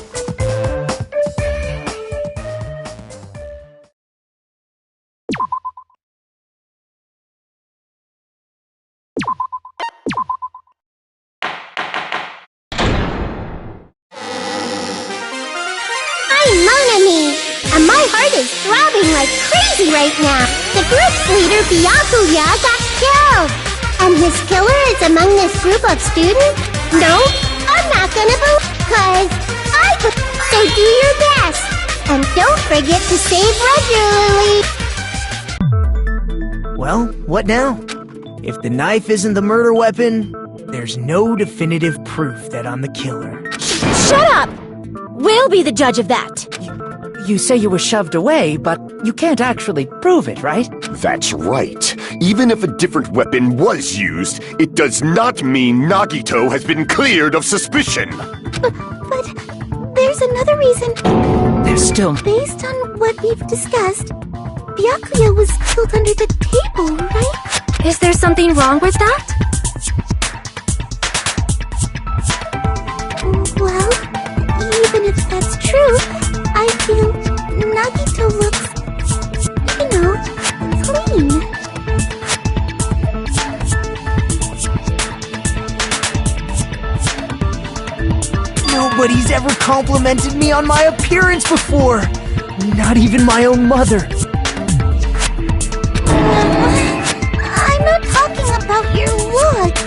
I'm Mon Ami, and my heart is throbbing like crazy right now. The group's leader, Byakuya, got killed. And his killer is among this group of students? No, I'm not gonna believe, cause I could. So do your best. And don't forget to save regularly. Well, what now? If the knife isn't the murder weapon, there's no definitive proof that I'm the killer. Shut up! We'll be the judge of that. You say you were shoved away, but you can't actually prove it, right? That's right. Even if a different weapon was used, it does not mean Nagito has been cleared of suspicion. But there's another reason. There's still... Based on what we've discussed, Byakuya was killed under the table, right? Is there something wrong with that? Well, even if that's true, I feel Nagito looks, clean. Nobody's ever complimented me on my appearance before. Not even my own mother. I'm not talking about your looks.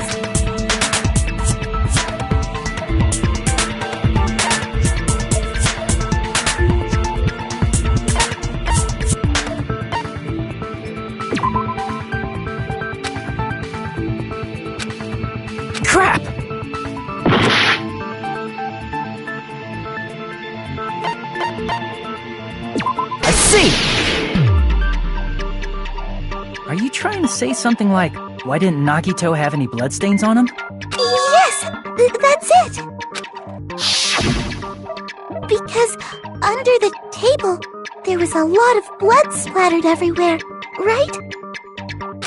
Crap! I see! Are you trying to say something like, why didn't Nagito have any bloodstains on him? Yes, that's it. Because under the table, there was a lot of blood splattered everywhere, right?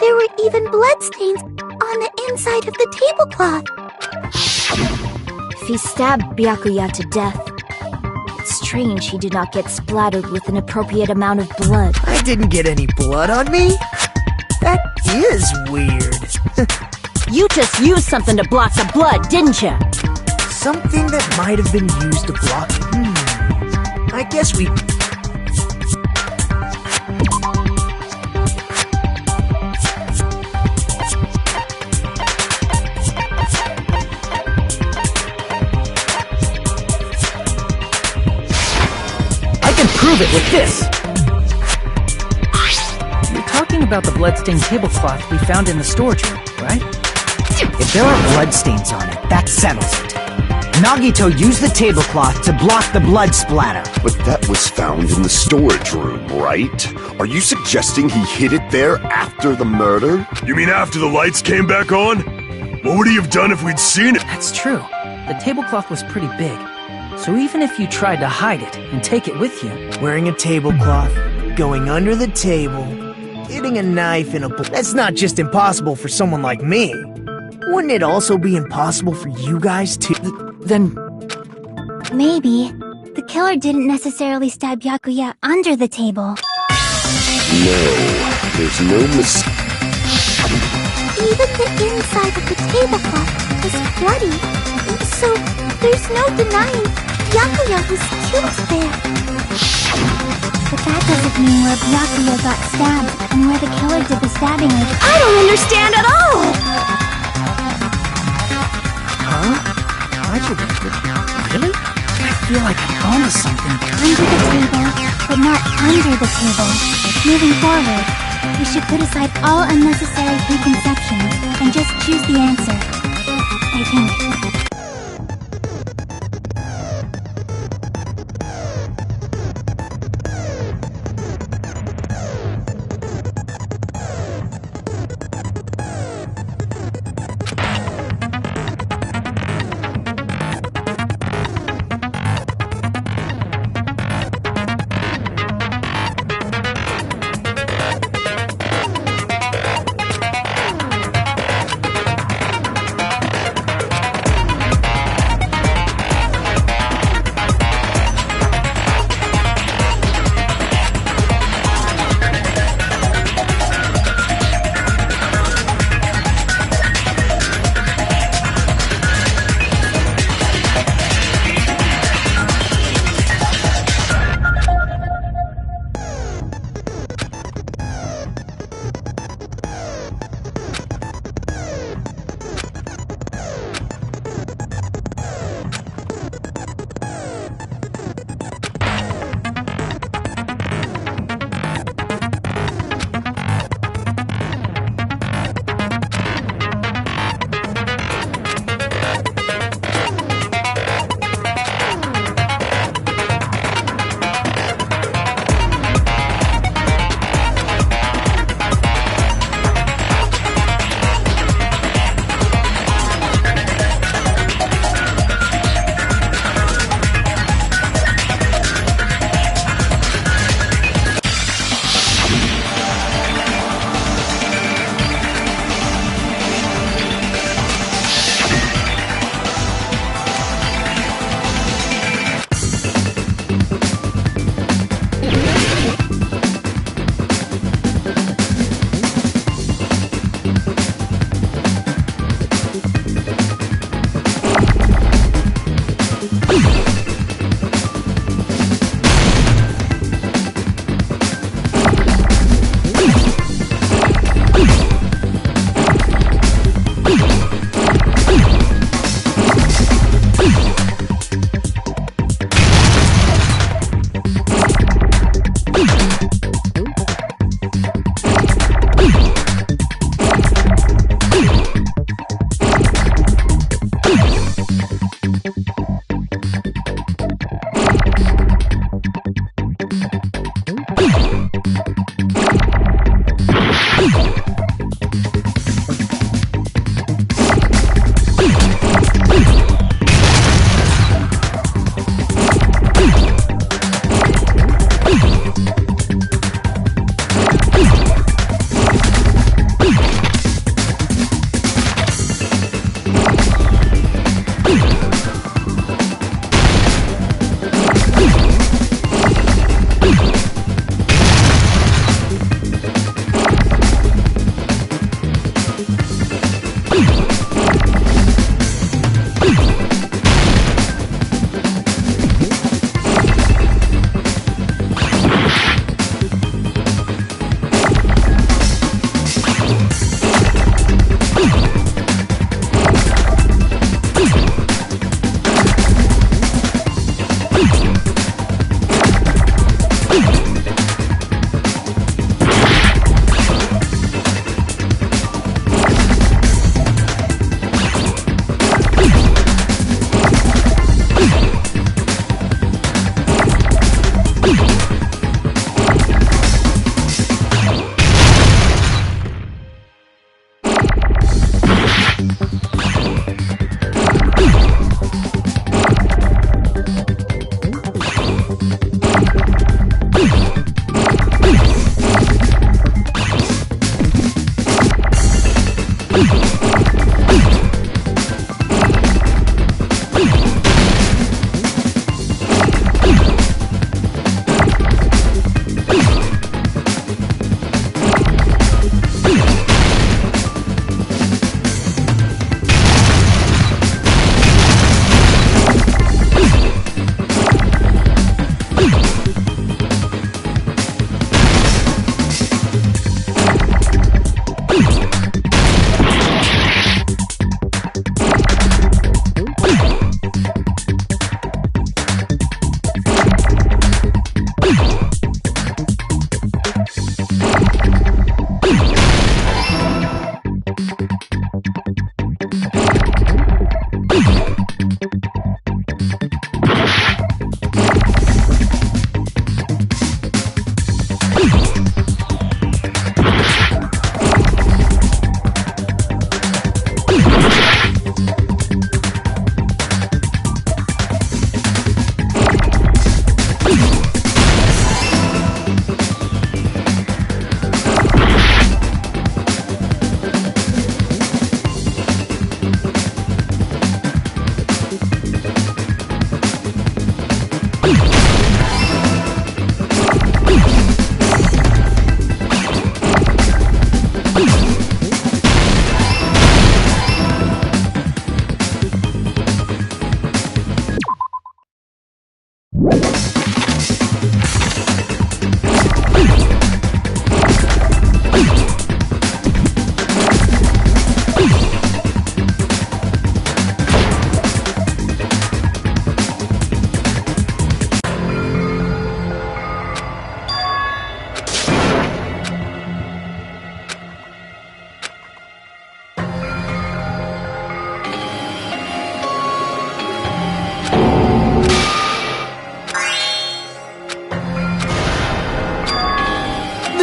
There were even bloodstains on the inside of the tablecloth. If he stabbed Byakuya to death, it's strange he did not get splattered with an appropriate amount of blood. I didn't get any blood on me? That is weird. You just used something to block the blood, didn't you? Something that might have been used to block it. I guess we... I can prove it with this! You're talking about the bloodstained tablecloth we found in the storage room, right? If there are bloodstains on it, that settles it. Nagito used the tablecloth to block the blood splatter. But that was found in the storage room, right? Are you suggesting he hid it there after the murder? You mean after the lights came back on? What would he have done if we'd seen it? That's true. The tablecloth was pretty big. So even if you tried to hide it and take it with you... Wearing a tablecloth, going under the table, hitting a knife in a... That's not just impossible for someone like me. Wouldn't it also be impossible for you guys to... Then... Maybe the killer didn't necessarily stab Byakuya under the table. No, there's no mistake. Even the inside of the tablecloth was bloody, so there's no denying Byakuya was killed there. But that doesn't mean where Byakuya got stabbed and where the killer did the stabbing is. I don't understand at all! Huh? Really? I feel like I'm onto something. Under the table, but not under the table. Moving forward, we should put aside all unnecessary preconceptions and just choose the answer. I think.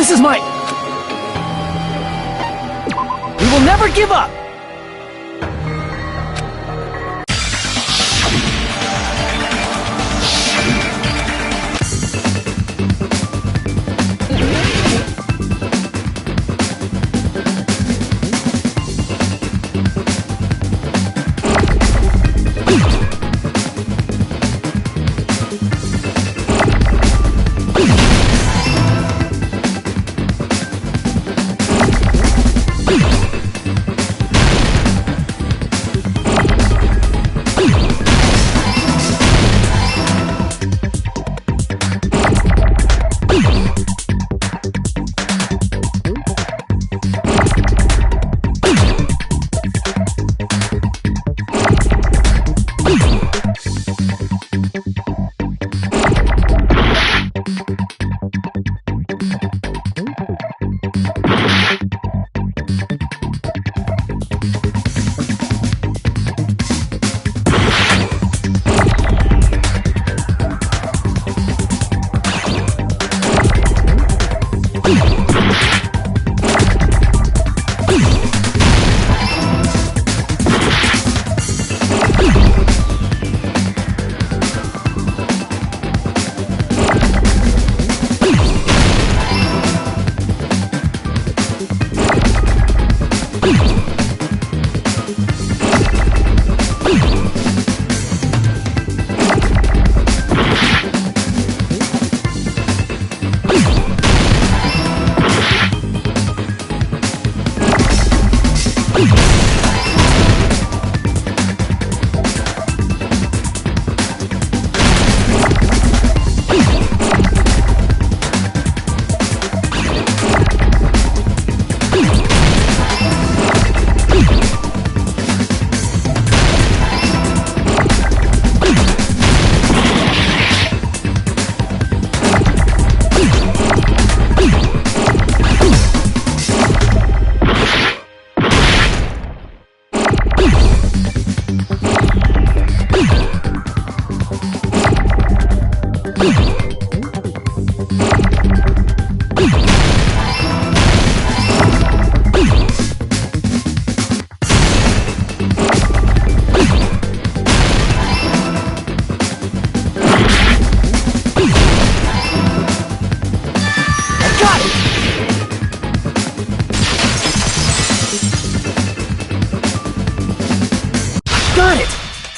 This is my... We will never give up!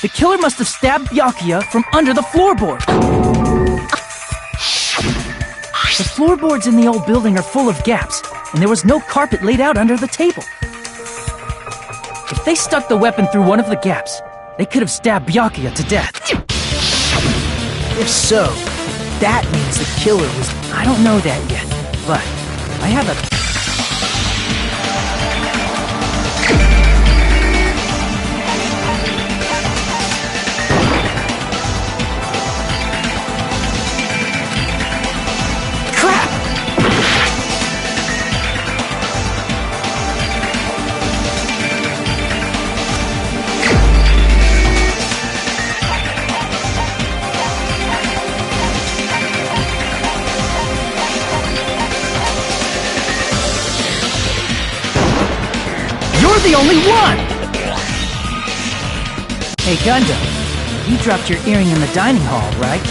The killer must have stabbed Byakuya from under the floorboard. The floorboards in the old building are full of gaps, and there was no carpet laid out under the table. If they stuck the weapon through one of the gaps, they could have stabbed Byakuya to death. If so, that means the killer was... I don't know that yet, but I have a... the only one! Hey, Gundam, you dropped your earring in the dining hall, right?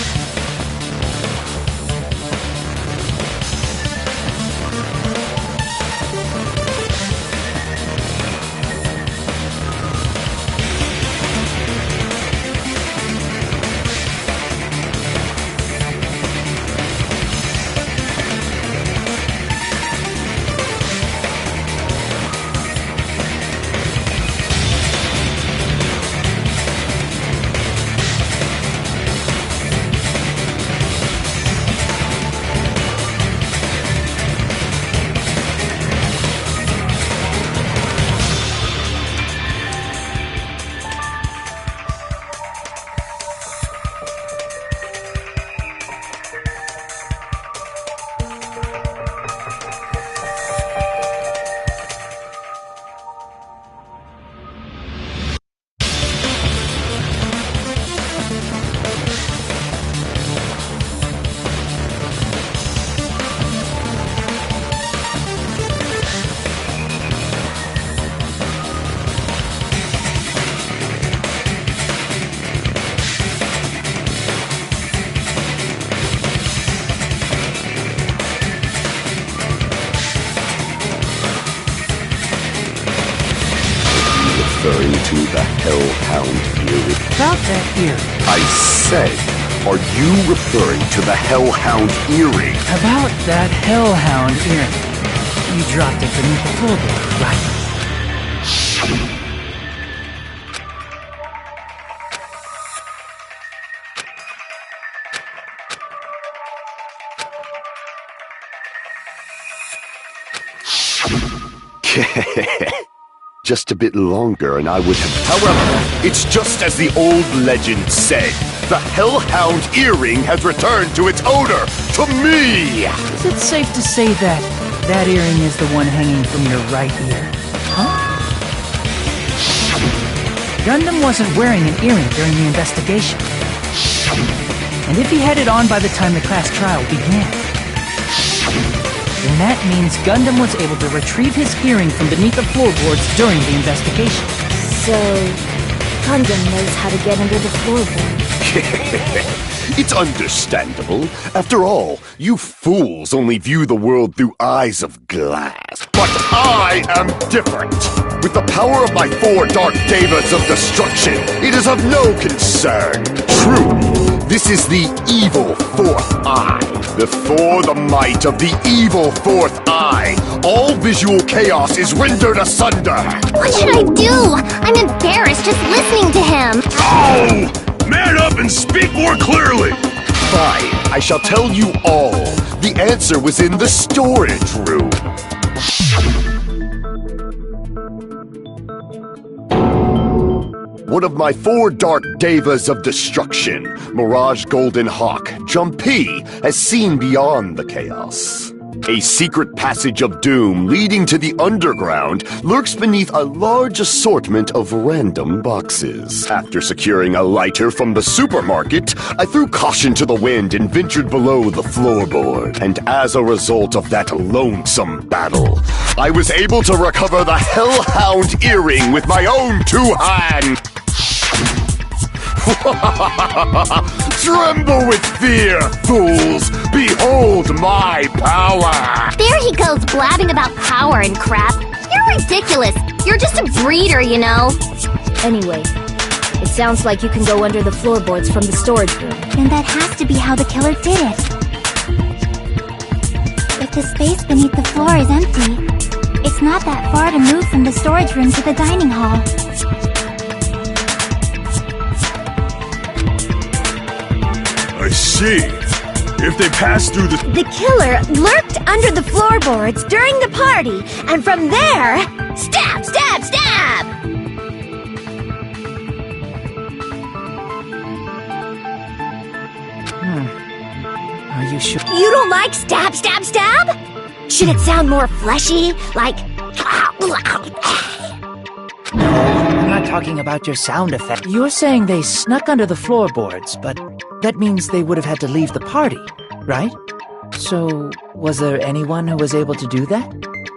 Referring to the Hellhound earring. About that ear. I said, are you referring to the Hellhound earring? About that Hellhound earring. You dropped it beneath the floorboard, right? Just a bit longer and I would have... However, it's just as the old legend said. The Hellhound earring has returned to its owner, to me! Is it safe to say that that earring is the one hanging from your right ear? Huh? Gundam wasn't wearing an earring during the investigation. And if he had it on by the time the class trial began, then that means Gundam was able to retrieve his earring from beneath the floorboards during the investigation. So, Gundam knows how to get under the floorboard. It's understandable. After all, you fools only view the world through eyes of glass. But I am different. With the power of my 4 dark devas of destruction, it is of no concern. Truly, this is the evil 4th eye. Before the might of the evil 4th eye, all visual chaos is rendered asunder. What should I do? I'm embarrassed just listening to him. Oh! Man up and speak more clearly! Fine, I shall tell you all. The answer was in the storage room. One of my 4 dark devas of destruction, Mirage Golden Hawk, Jumpy, has seen beyond the chaos. A secret passage of doom leading to the underground lurks beneath a large assortment of random boxes. After securing a lighter from the supermarket, I threw caution to the wind and ventured below the floorboard. And as a result of that lonesome battle, I was able to recover the Hellhound earring with my own 2 hands. Tremble with fear, fools! Behold my power! There he goes blabbing about power and crap. You're ridiculous. You're just a breeder, you know. Anyway, it's Sounds like you can go under the floorboards from the storage room. Then that has to be how the killer did it. If the space beneath the floor is empty, it's not that far to move from the storage room to the dining hall. I see. If they pass through The killer lurked under the floorboards during the party, and from there, stab, stab, stab! Are you sure? You don't like stab, stab, stab? Should it sound more fleshy, like... I'm not talking about your sound effect. You're saying they snuck under the floorboards, but that means they would have had to leave the party, right? So, was there anyone who was able to do that?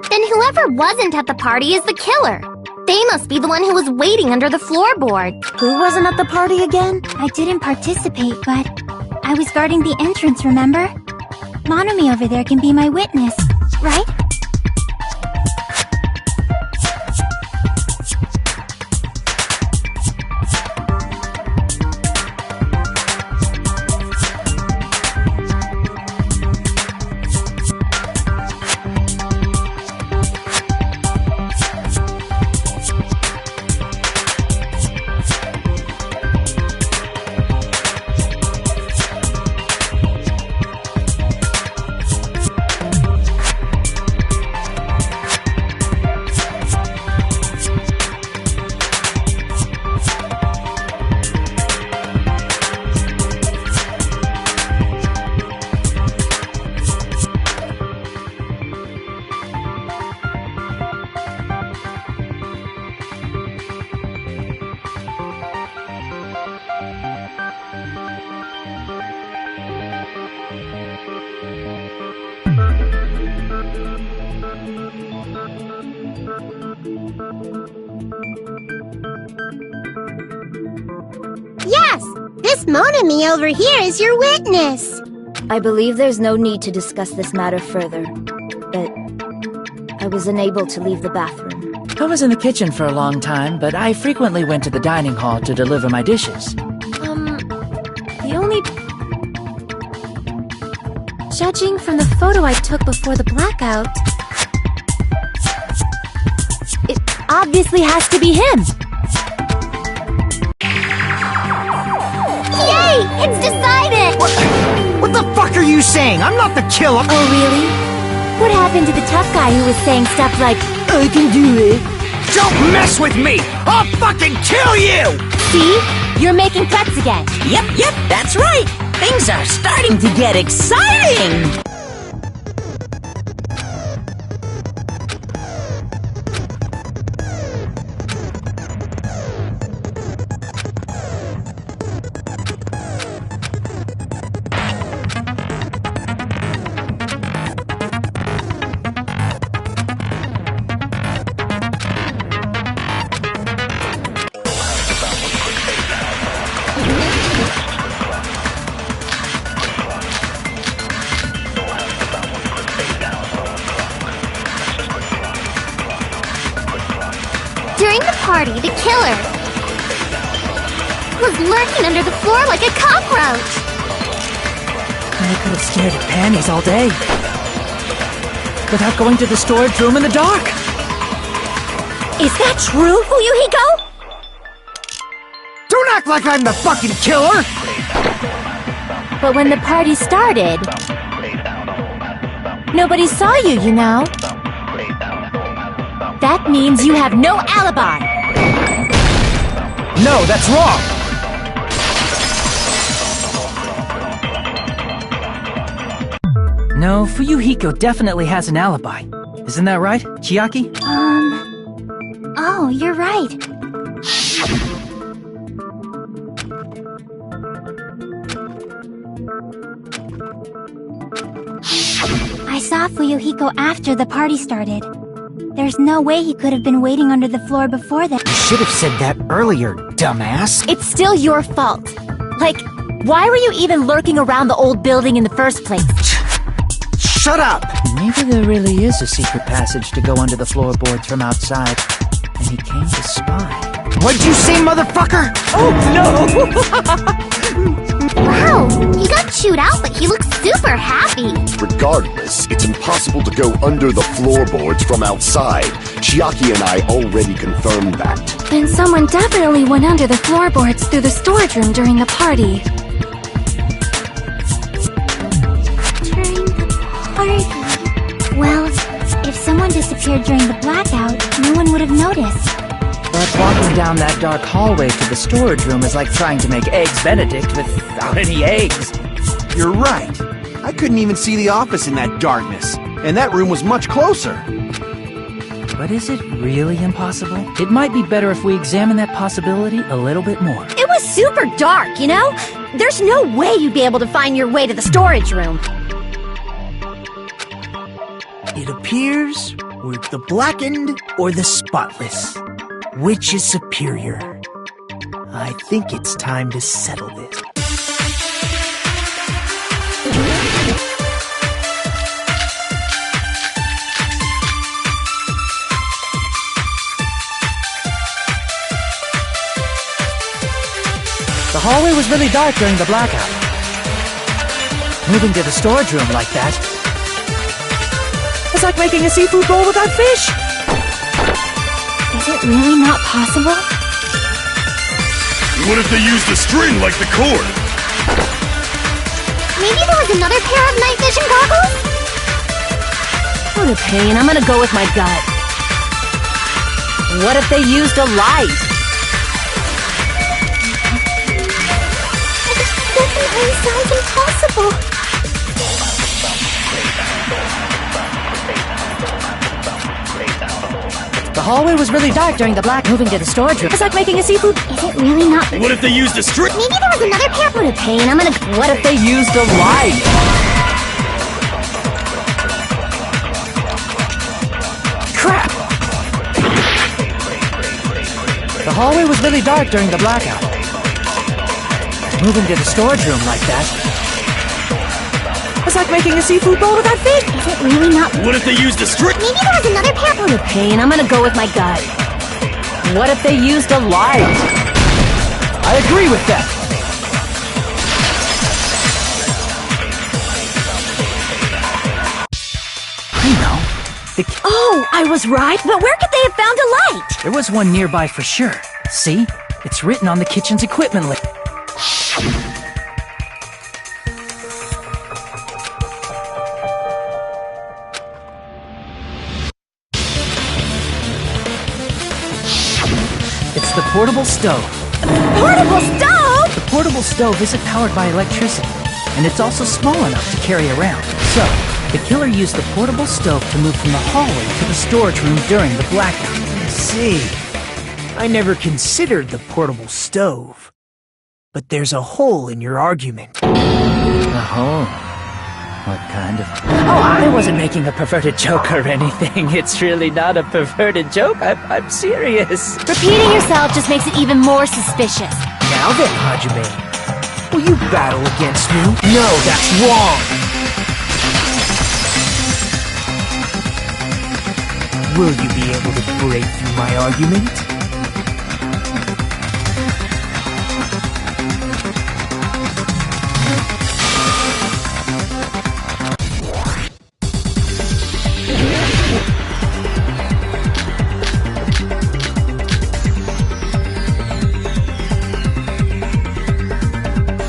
Then whoever wasn't at the party is the killer. They must be the one who was waiting under the floorboard. Who wasn't at the party again? I didn't participate, but I was guarding the entrance, remember? Monomi over there can be my witness, right? Yes! This Monomi over here is your witness! I believe there's no need to discuss this matter further, but I was unable to leave the bathroom. I was in the kitchen for a long time, but I frequently went to the dining hall to deliver my dishes. The only... Judging from the photo I took before the blackout, it obviously has to be him! Yay! It's decided! What the fuck are you saying? I'm not the killer! Oh, really? What happened to the tough guy who was saying stuff like, I can do it? Don't mess with me! I'll fucking kill you! See? You're making threats again. Yep, that's right. Things are starting to get exciting. During the party, the killer was lurking under the floor like a cockroach. I could have stared at panties all day. Without going to the storage room in the dark. Is that true, Fuyuhiko? Don't act like I'm the fucking killer! But when the party started, nobody saw you, you know? That means you have no alibi! No, that's wrong! No, Fuyuhiko definitely has an alibi. Isn't that right, Chiaki? Oh, you're right. I saw Fuyuhiko after the party started. There's no way he could have been waiting under the floor before that. You should have said that earlier, dumbass. It's still your fault. Like, why were you even lurking around the old building in the first place? Shut up! Maybe there really is a secret passage to go under the floorboards from outside. and he came to spy. What'd you say, motherfucker? Oh, no! Wow, he got chewed out, but he looks super happy. Regardless, it's impossible to go under the floorboards from outside. Chiaki and I already confirmed that. Then someone definitely went under the floorboards through the storage room during the party. During the party. Well, if someone disappeared during the blackout, no one would have noticed. But walking down that dark hallway to the storage room is like trying to make Eggs Benedict without any eggs. You're right. I couldn't even see the office in that darkness. And that room was much closer. But is it really impossible? It might be better if we examine that possibility a little bit more. It was super dark, you know? There's no way you'd be able to find your way to the storage room. It appears we're the blackened or the spotless. Which is superior? I think it's time to settle this. The hallway was really dark during the blackout. Moving to the storage room like that, it's like making a seafood bowl without fish. Is it really not possible? What if they used a string like the cord? Maybe there was another pair of night vision goggles? What a pain. I'm gonna go with my gut. What if they used a light? It definitely sounds impossible. The hallway was really dark during the black. Moving to the storage room, it's like making a seafood. Is it really not? What if they used a string? Maybe there was another pair. What a pain. I'm gonna... What if they used a light? Crap! The hallway was really dark during the blackout. Moving to the storage room like that, it's like making a seafood bowl without fish. Is it really not? What if they used a string? Maybe there was another pair. What a pain. I'm gonna go with my gut. What if they used a light? I agree with that. I know. Oh, I was right, but where could they have found a light? There was one nearby for sure. See? It's written on the kitchen's equipment list. It's the portable stove. Portable stove? The portable stove isn't powered by electricity, and it's also small enough to carry around. So, the killer used the portable stove to move from the hallway to the storage room during the blackout. I see. I never considered the portable stove. But there's a hole in your argument. A hole? What kind of... Oh, I wasn't making a perverted joke or anything. It's really not a perverted joke. I'm serious. Repeating yourself just makes it even more suspicious. Now then, Hajime, will you battle against me? No, that's wrong! Will you be able to break through my argument?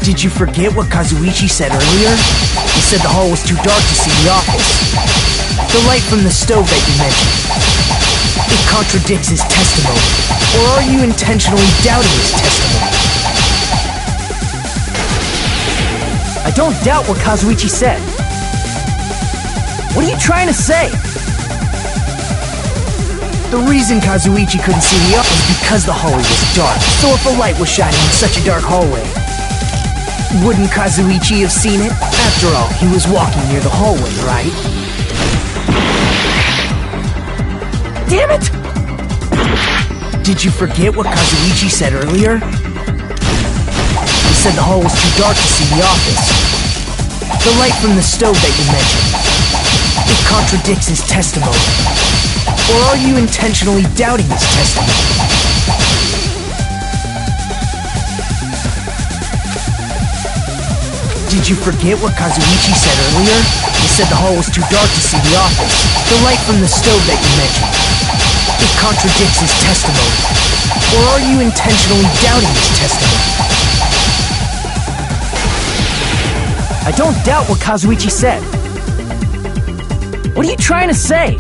Did you forget what Kazuichi said earlier? He said the hall was too dark to see the office. The light from the stove that you mentioned. It contradicts his testimony. Or are you intentionally doubting his testimony? I don't doubt what Kazuichi said. What are you trying to say? The reason Kazuichi couldn't see the office was because the hallway was dark. So if a light was shining in such a dark hallway, wouldn't Kazuichi have seen it? After all, he was walking near the hallway, right? Damn it! Did you forget what Kazuichi said earlier? He said the hall was too dark to see the office. The light from the stove that you mentioned. It contradicts his testimony. Or are you intentionally doubting his testimony? Did you forget what Kazuichi said earlier? He said the hall was too dark to see the office. The light from the stove that you mentioned. It contradicts his testimony. Or are you intentionally doubting his testimony? I don't doubt what Kazuichi said. What are you trying to say?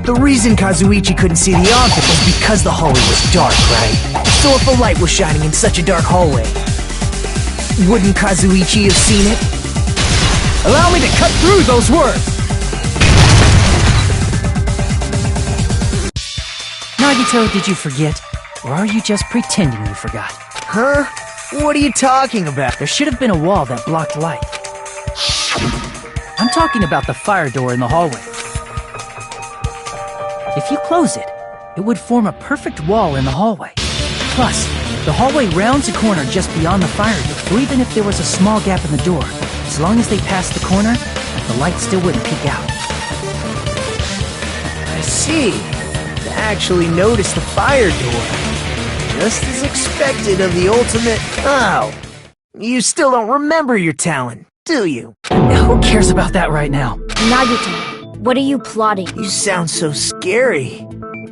The reason Kazuichi couldn't see the office was because the hallway was dark, right? So if a light was shining in such a dark hallway, wouldn't Kazuichi have seen it? Allow me to cut through those words! Nagito, did you forget? Or are you just pretending you forgot? Huh? What are you talking about? There should have been a wall that blocked light. I'm talking about the fire door in the hallway. If you close it, it would form a perfect wall in the hallway. Plus, the hallway rounds a corner just beyond the fire door. So even if there was a small gap in the door, as long as they passed the corner, the light still wouldn't peek out. I see. To actually notice the fire door. Just as expected of the ultimate... Oh, you still don't remember your talent, do you? Who cares about that right now? Nagito, what are you plotting? You sound so scary.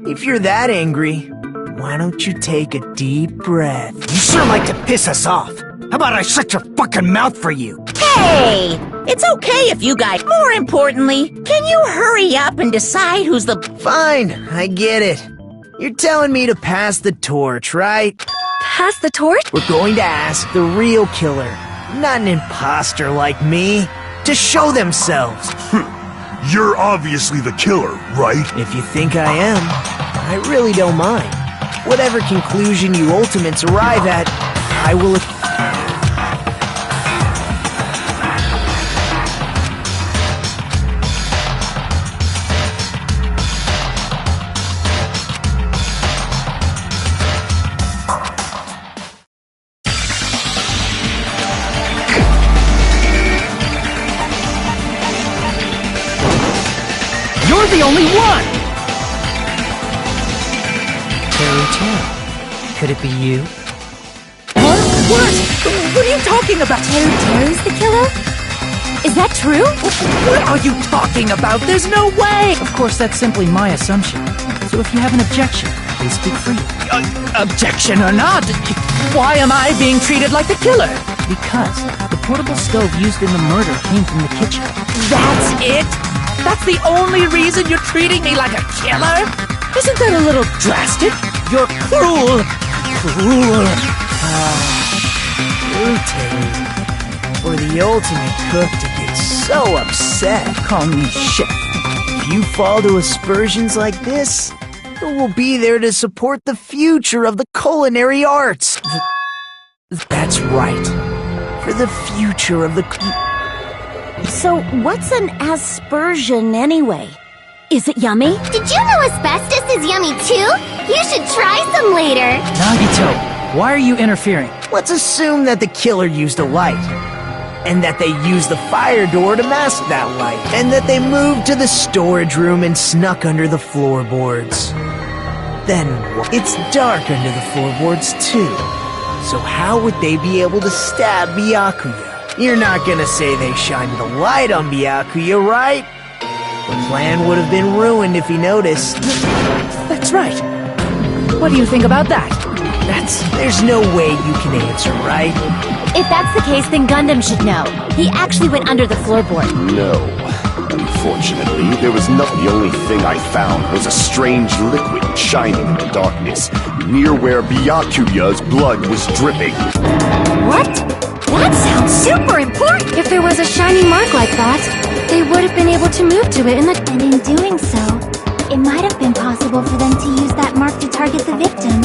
If you're that angry, why don't you take a deep breath? You sure like to piss us off. How about I shut your fucking mouth for you? Hey! It's okay if you guys... More importantly, can you hurry up and decide who's the... Fine, I get it. You're telling me to pass the torch, right? Pass the torch? We're going to ask the real killer, not an imposter like me, to show themselves. You're obviously the killer, right? If you think I am, I really don't mind. Whatever conclusion you ultimates arrive at, I will... You're the only one! Could it be you? What? What are you talking about? Terry's the killer? Is that true? What are you talking about? There's no way! Of course, that's simply my assumption. So if you have an objection, please speak freely. Objection or not, why am I being treated like the killer? Because the portable stove used in the murder came from the kitchen. That's it? That's the only reason you're treating me like a killer? Isn't that a little drastic? You're cruel. Cruel. Terry. For the ultimate cook to get so upset. Call me chef. If you fall to aspersions like this, who will be there to support the future of the culinary arts? That's right. For the future of the... So, what's an aspersion anyway? Is it yummy? Did you know asbestos is yummy too? You should try some later. Nagito, why are you interfering? Let's assume that the killer used a light, and that they used the fire door to mask that light, and that they moved to the storage room and snuck under the floorboards. Then what? It's dark under the floorboards too. So how would they be able to stab Byakuya? You're not gonna say they shined the light on Byakuya, right? The plan would have been ruined if he noticed. That's right. What do you think about that? There's no way you can answer, right? If that's the case, then Gundam should know. He actually went under the floorboard. No. Unfortunately, there was not. The only thing I found was a strange liquid shining in the darkness, near where Byakuya's blood was dripping. What? That sounds super important! If there was a shiny mark like that, they would have been able to move to it And in doing so, it might have been possible for them to use that mark to target the victim.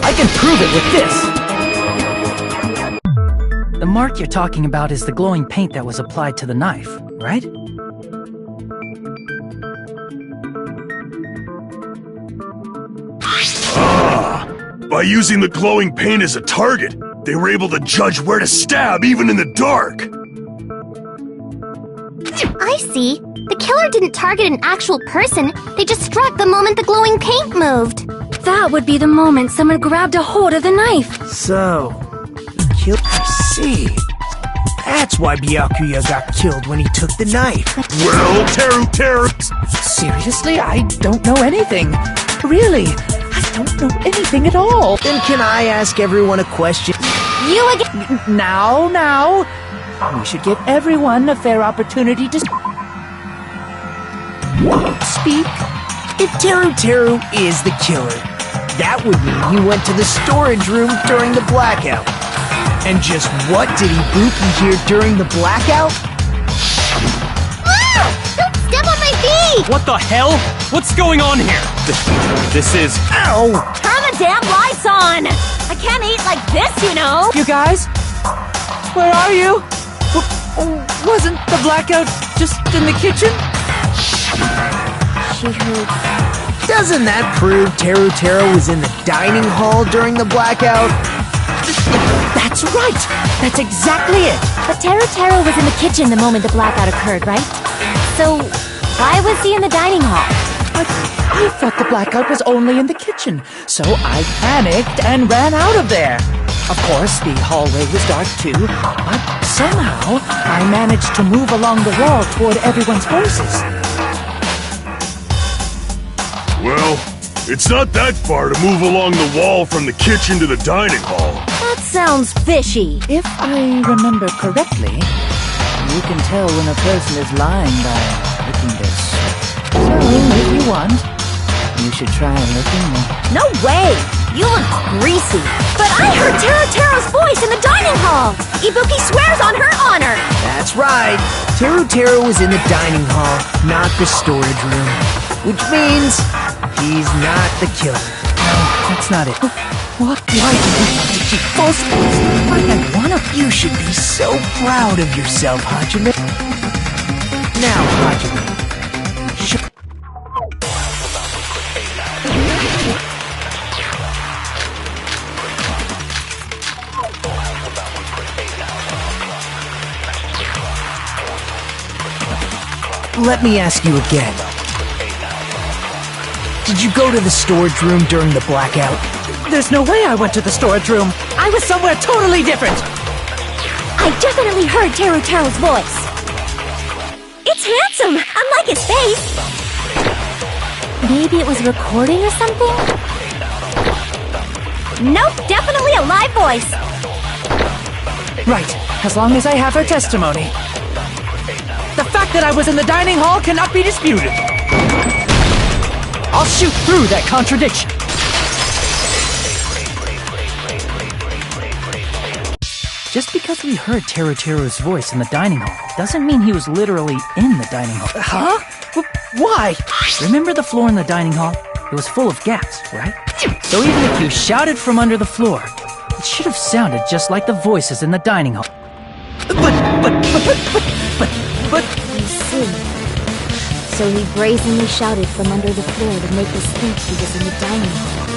I can prove it with this! The mark you're talking about is the glowing paint that was applied to the knife, right? By using the glowing paint as a target, they were able to judge where to stab even in the dark. I see. The killer didn't target an actual person. They just struck the moment the glowing paint moved. That would be the moment someone grabbed a hold of the knife. So, the killer. I see. That's why Byakuya got killed when he took the knife. Well, Teru. Seriously, I don't know anything. Really, I don't know anything at all. Then can I ask everyone a question? You again. Now. We should give everyone a fair opportunity to speak. If Teru is the killer, that would mean he went to the storage room during the blackout. And just what did Ibuki hear during the blackout? Ah! Don't step on my feet! What the hell? What's going on here? This is... Ow! Turn the damn lights on! I can't eat like this, you know! You guys? Where are you? Wasn't the blackout just in the kitchen? She heard... Doesn't that prove Teru was in the dining hall during the blackout? That's right! That's exactly it! But Teru was in the kitchen the moment the blackout occurred, right? So, why was he in the dining hall? But I thought the blackout was only in the kitchen, so I panicked and ran out of there. Of course, the hallway was dark too, but somehow I managed to move along the wall toward everyone's voices. Well, it's not that far to move along the wall from the kitchen to the dining hall. That sounds fishy. If I remember correctly, you can tell when a person is lying by licking their sweat. So, if you want, you should try licking me. No way! You look greasy. But I heard Teru's voice in the dining hall! Ibuki swears on her honor! That's right. Teru was in the dining hall, not the storage room. Which means he's not the killer. No, that's not it. What? Why do you want to keep false? One of you should be so proud of yourself, Hajime. Now, Hajime. Let me ask you again. Did you go to the storage room during the blackout? There's no way I went to the storage room. I was somewhere totally different. I definitely heard Teru's voice. It's handsome, unlike his face. Maybe it was recording or something? Nope, definitely a live voice. Right, as long as I have her testimony. The fact that I was in the dining hall cannot be disputed. I'll shoot through that contradiction. Just because we heard Teru's voice in the dining hall doesn't mean he was literally in the dining hall. Huh? Why? Remember the floor in the dining hall? It was full of gas, right? So even if you shouted from under the floor, it should have sounded just like the voices in the dining hall. But... I see. So he brazenly shouted from under the floor to make us think he was in the dining hall.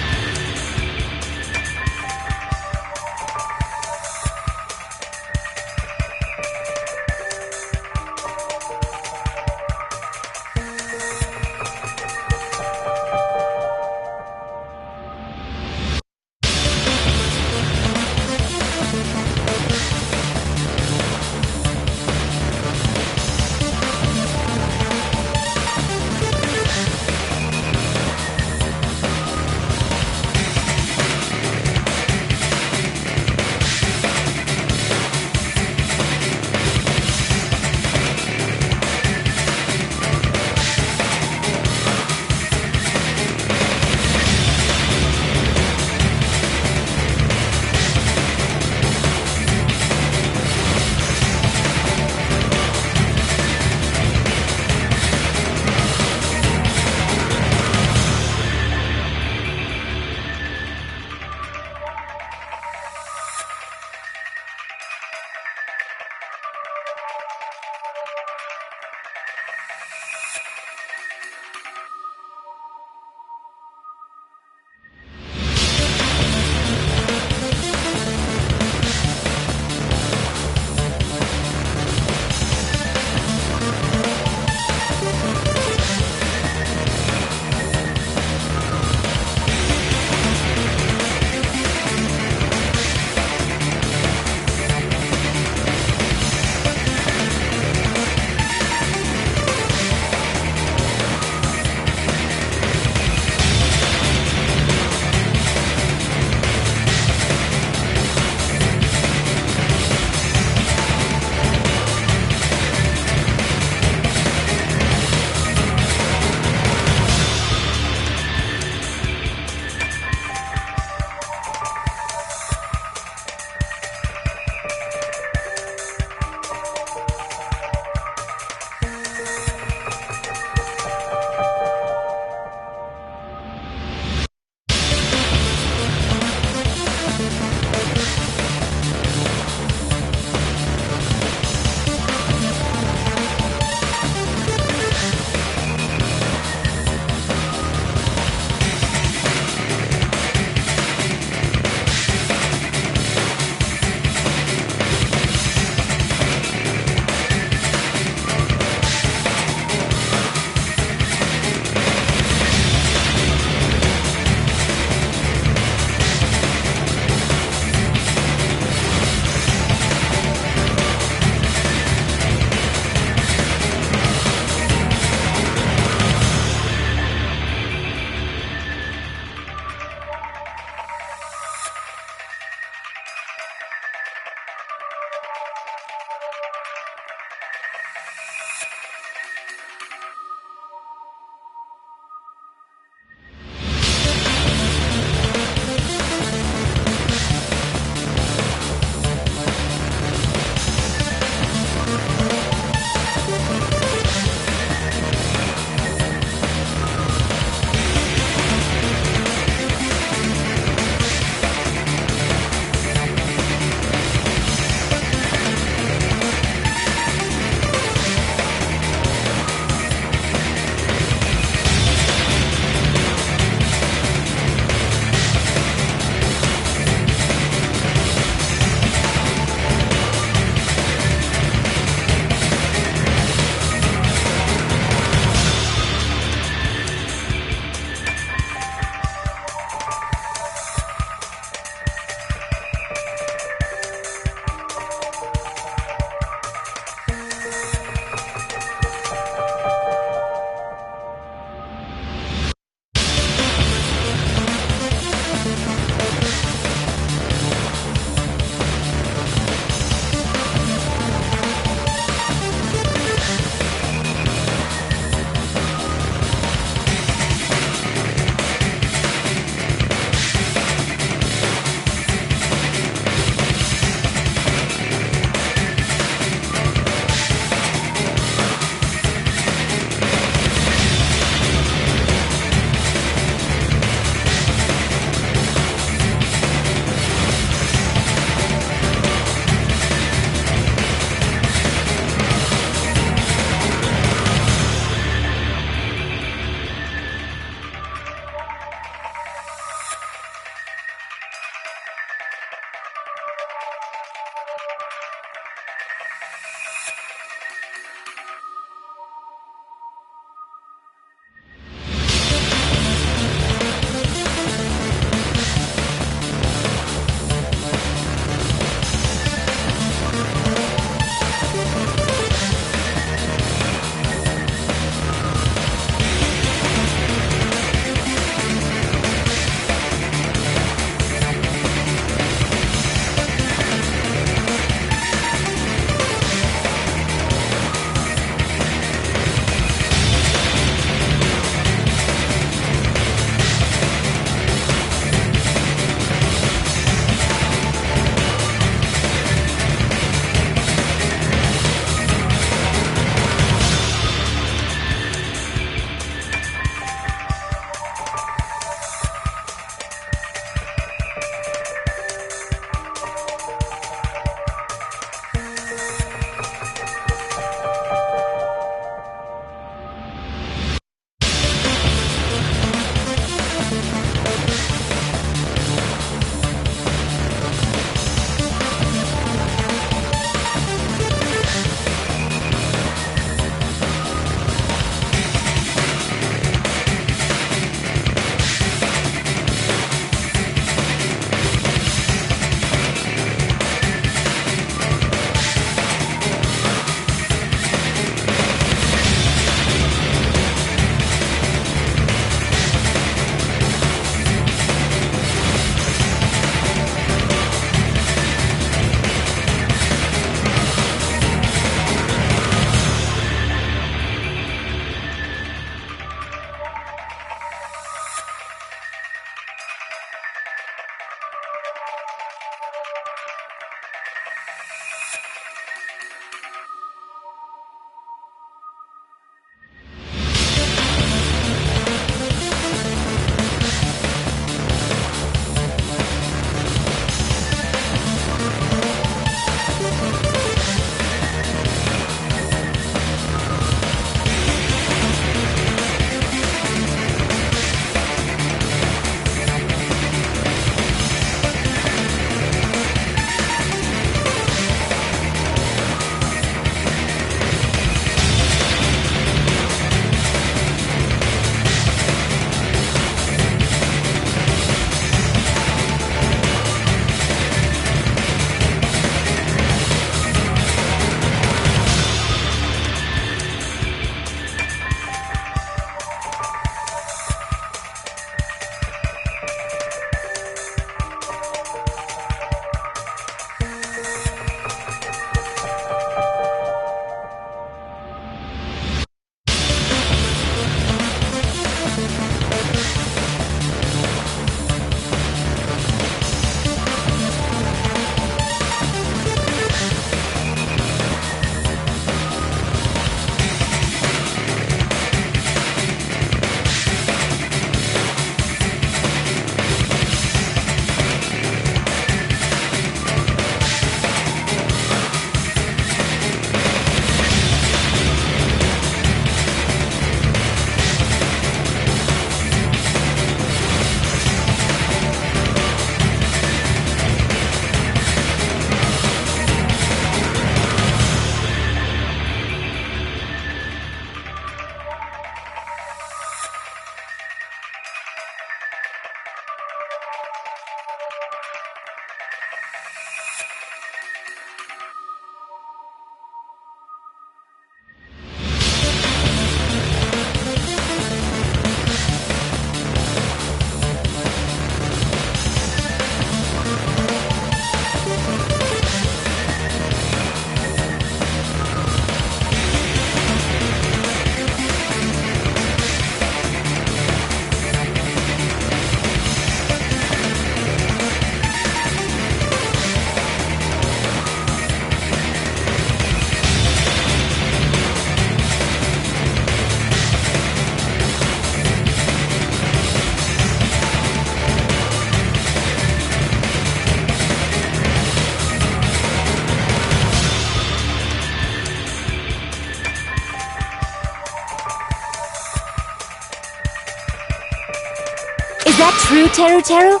that true, Teru Teru?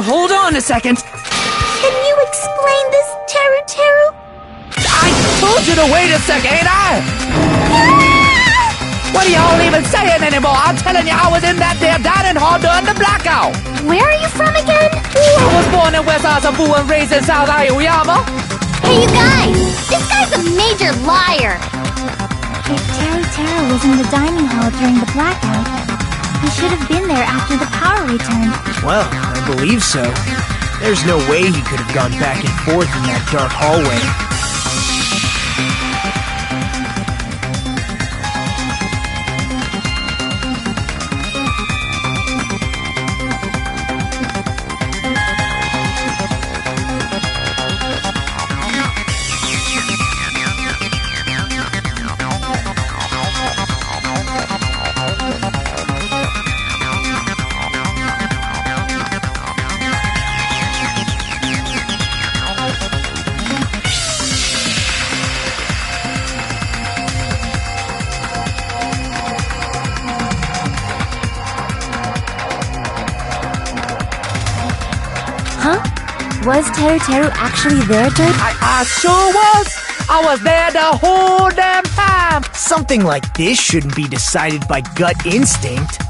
Hold on a second. Can you explain this, Teru Teru? I told you to wait a second, ain't I? What are y'all even saying anymore? I'm telling you, I was in that there dining hall during the blackout. Where are you from again? I was born in West Asabu and raised in South Aoyama. Hey, you guys! This guy's a major liar! If Teru Teru was in the dining hall during the blackout, he should have been there after the power returned. Well, I believe so. There's no way he could have gone back and forth in that dark hallway. Was Teru Teru actually there, Dirt? I sure was. I was there the whole damn time. Something like this shouldn't be decided by gut instinct.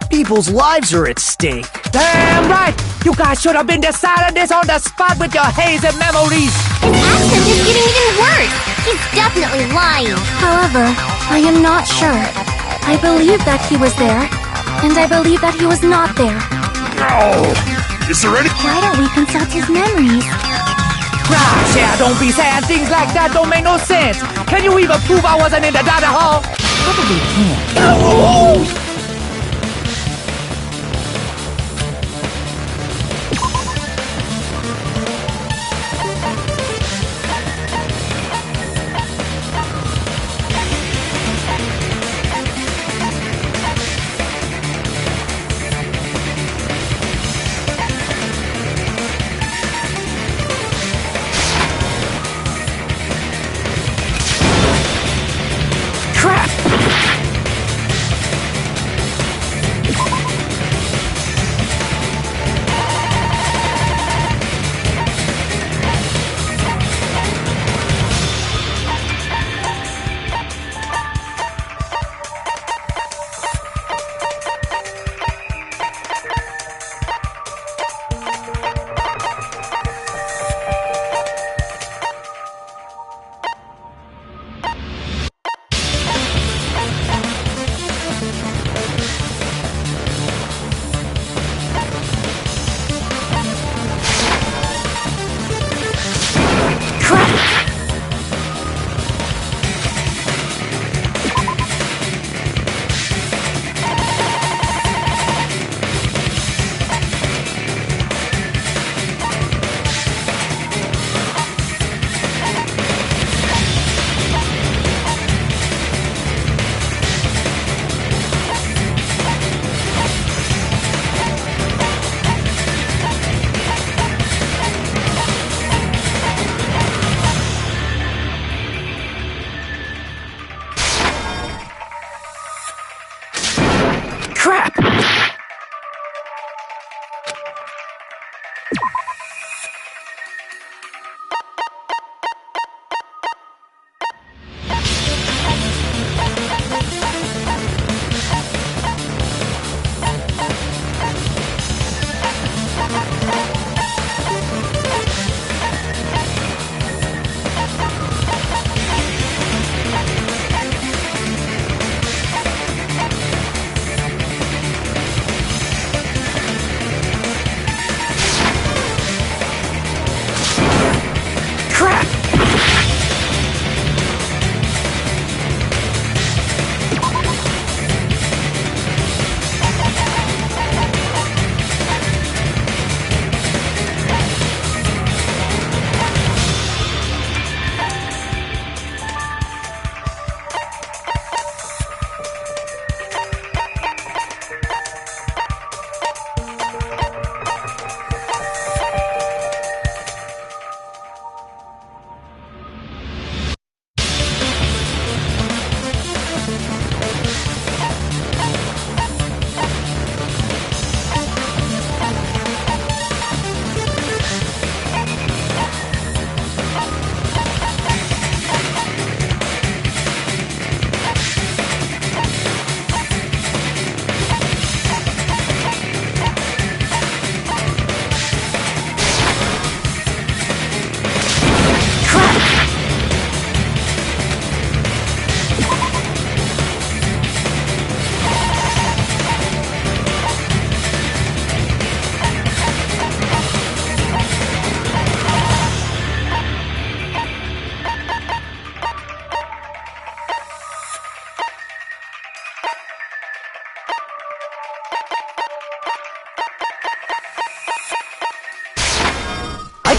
People's lives are at stake. Damn right. You guys should have been deciding this on the spot with your hazy memories. His accent is getting even worse! He's definitely lying! However, I am not sure. I believe that he was there, and I believe that he was not there. Is there any... Why don't we consult his memories? Gosh, yeah, don't be saying things like that. Don't make no sense. Can you even prove I wasn't in the dining hall? Probably can't.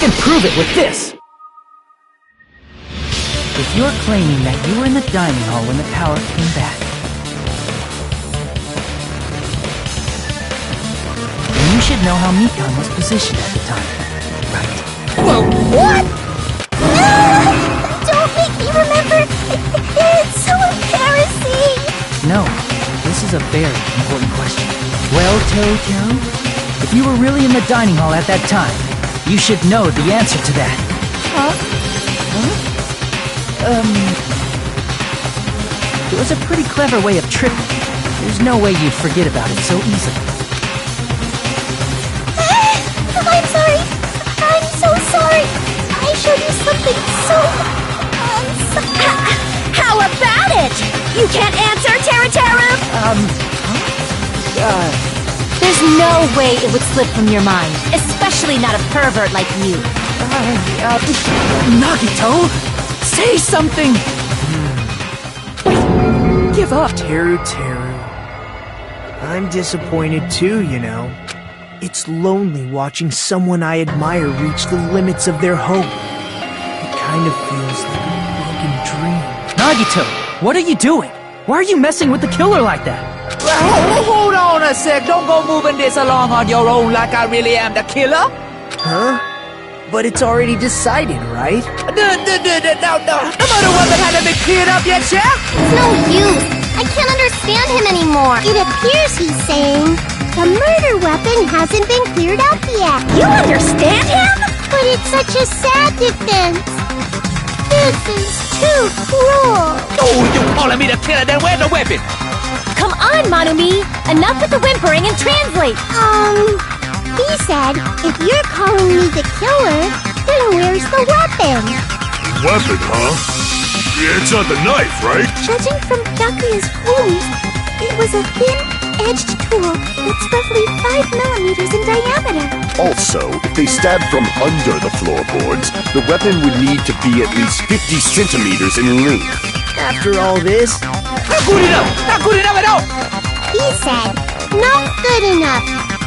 can prove it with this! If you're claiming that you were in the dining hall when the power came back, then you should know how Mikan was positioned at the time, right? Whoa, what? Don't make me remember. It's so embarrassing. No, this is a very important question. Well, Toto, if you were really in the dining hall at that time, you should know the answer to that. It was a pretty clever way of tricking. There's no way you'd forget about it so easily. I'm sorry. I'm so sorry. I showed you something so... How about it? You can't answer, Tara? There's no way it would slip from your mind, especially not a pervert like you. Nagito! Say something! Give up! Teru. I'm disappointed too, you know. It's lonely watching someone I admire reach the limits of their hope. It kind of feels like a broken dream. Nagito, what are you doing? Why are you messing with the killer like that? Hold on a sec. Don't go moving this along on your own like I really am the killer. Huh? But it's already decided, right? No. The murder weapon hasn't been cleared up yet, Chef? It's no use. I can't understand him anymore. It appears he's saying the murder weapon hasn't been cleared up yet. You understand him? But it's such a sad defense. This is too cruel. Oh, you calling me the killer? Then where's the weapon? Come on, Manumi! Enough with the whimpering and translate! He said, if you're calling me the killer, then where's the weapon? Weapon, huh? It's not the knife, right? Judging from Byakuya's wounds, it was a thin-edged tool that's roughly 5 millimeters in diameter. Also, if they stabbed from under the floorboards, the weapon would need to be at least 50 centimeters in length. After all this, Not good enough! Not good enough at all! He said, not good enough.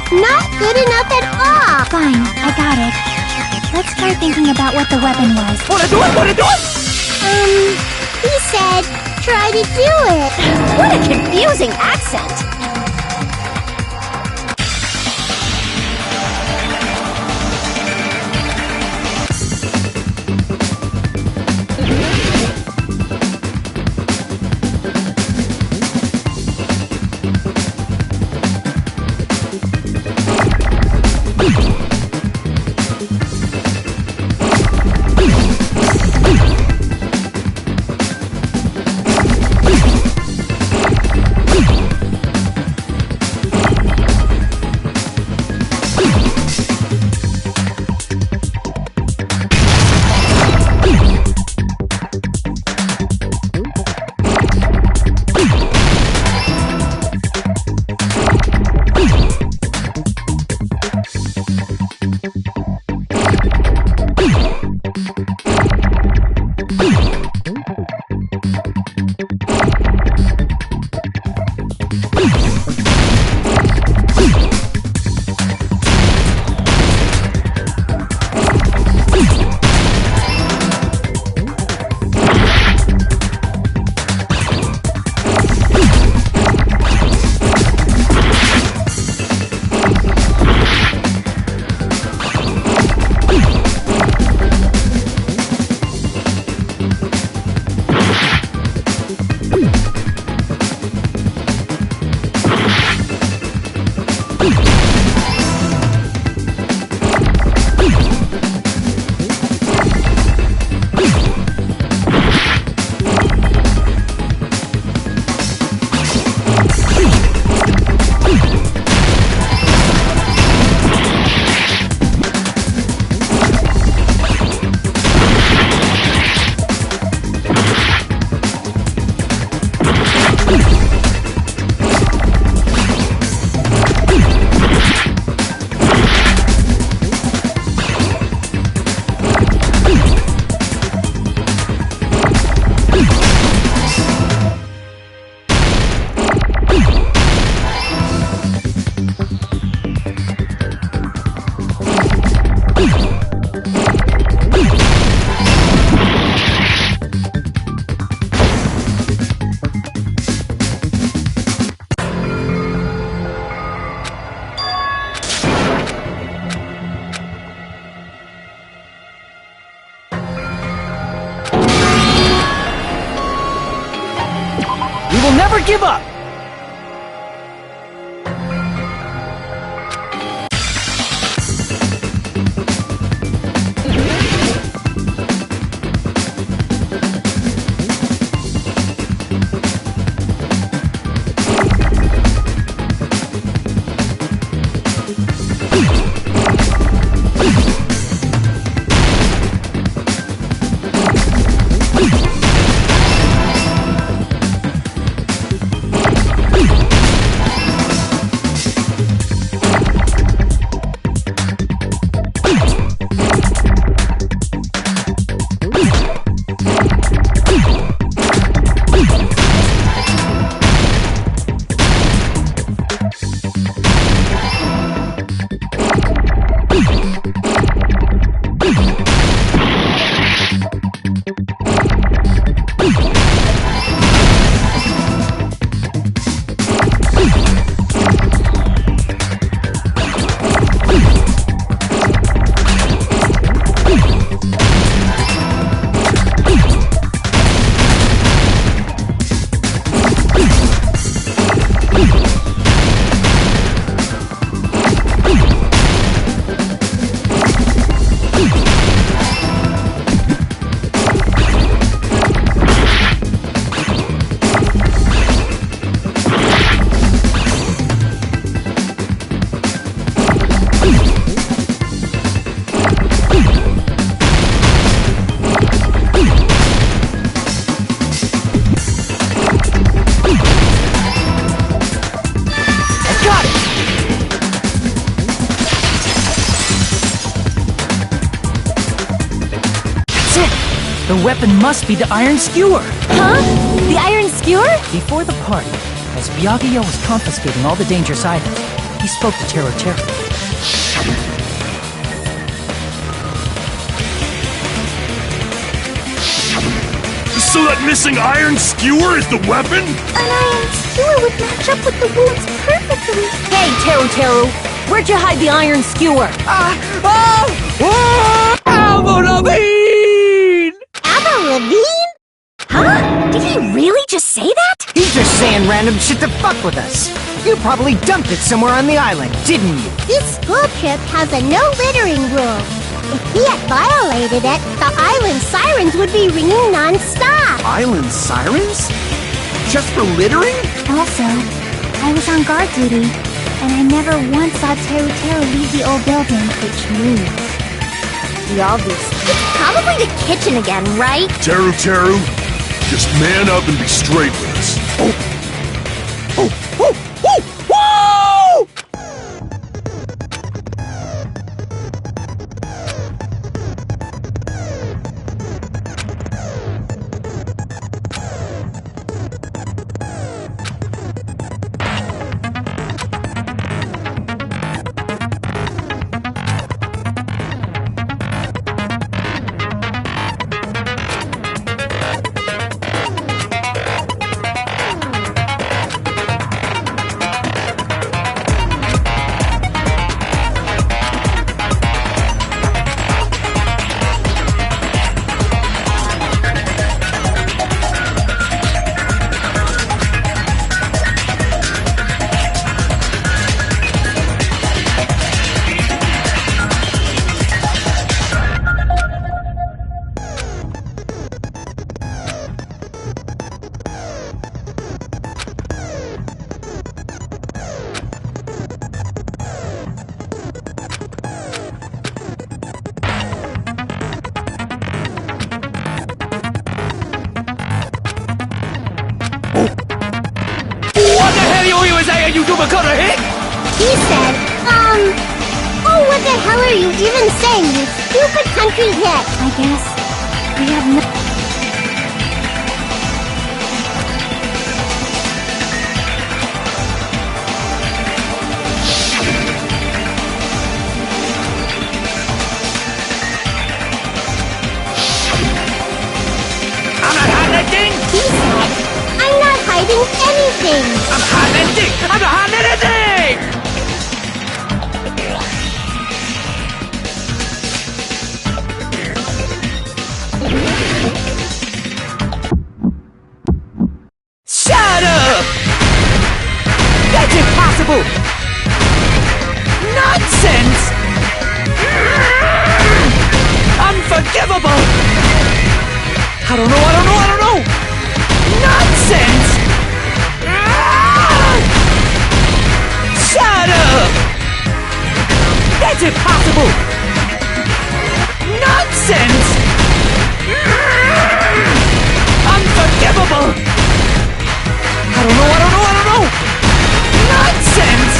Not good enough at all. Fine, I got it. Let's try thinking about what the weapon was. Wanna do it? He said, try to do it. What a confusing accent. We will never give up! The weapon must be the iron skewer! Huh? The iron skewer? Before the party, as Byakuya was confiscating all the dangerous items, he spoke to Teru Teru. So that missing iron skewer is the weapon? An iron skewer would match up with the wounds perfectly. Hey, Teru Teru! Where'd you hide the iron skewer? Avril Lavigne! Avril Lavigne? Huh? Did he really just say that? He's just saying random shit to fuck with us. You probably dumped it somewhere on the island, didn't you? This school trip has a no littering rule. If he had violated it, the island sirens would be ringing non-stop. Island sirens? Just for littering? Also, I was on guard duty, and I never once saw Teru Teru leave the old building, which means The obvious. It's probably the kitchen again, right? Teru Teru, just man up and be straight with us. You do because of him? He said, oh, what the hell are you even saying, you stupid country hit? I guess we have no... I'm not hiding anything! He said, I'm not hiding anything. I'm hiding anything! I'm not hiding anything! possible! Nonsense! Unforgivable! I don't know! Nonsense! Shut up! That's impossible! Nonsense! Unforgivable! I don't know! Nonsense!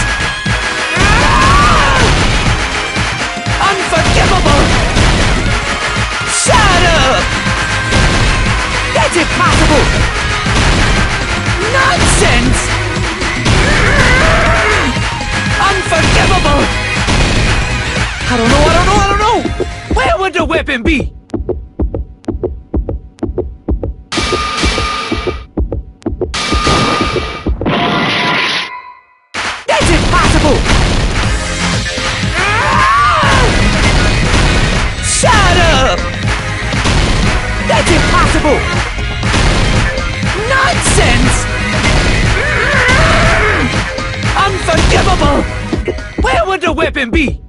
Unforgivable! Shut up! That's impossible! Nonsense! Unforgivable! I don't know! Where would the weapon be? That's impossible! Shut up! That's impossible! Nonsense! Unforgivable! Where would the weapon be?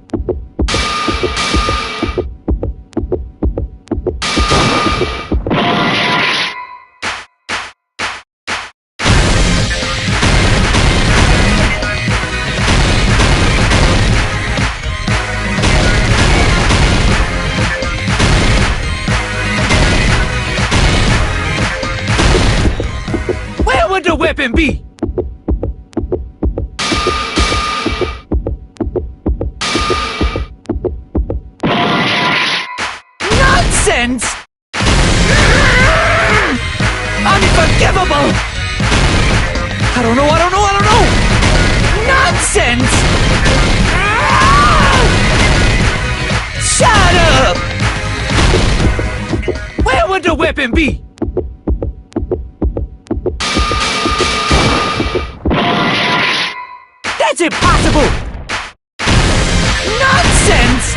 Where would the weapon be? Nonsense! Unforgivable! I don't know! Nonsense! Shut up! Where would the weapon be? That's impossible! Nonsense!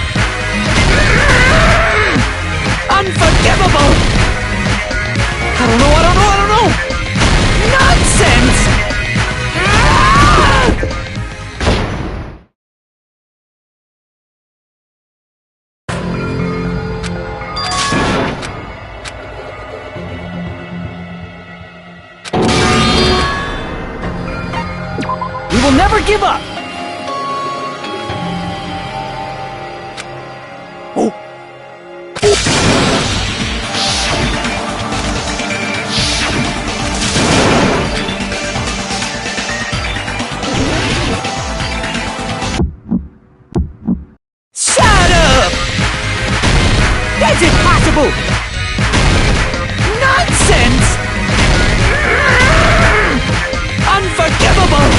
Unforgivable! I don't know! Nonsense! We will never give up! Shut up! That's impossible! Nonsense! Unforgivable!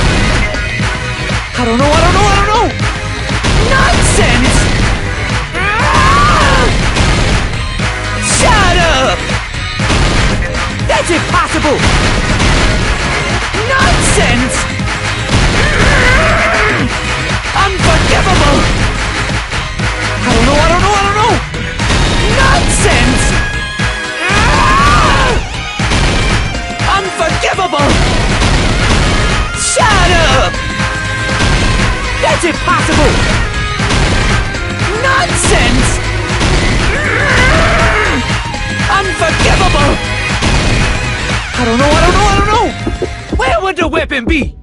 I don't know! Nonsense! Shut up! That's impossible! Nonsense! Unforgivable! I don't know! Nonsense! Unforgivable! Shut up! That's impossible! Nonsense! Unforgivable! I don't know! Where would the weapon be?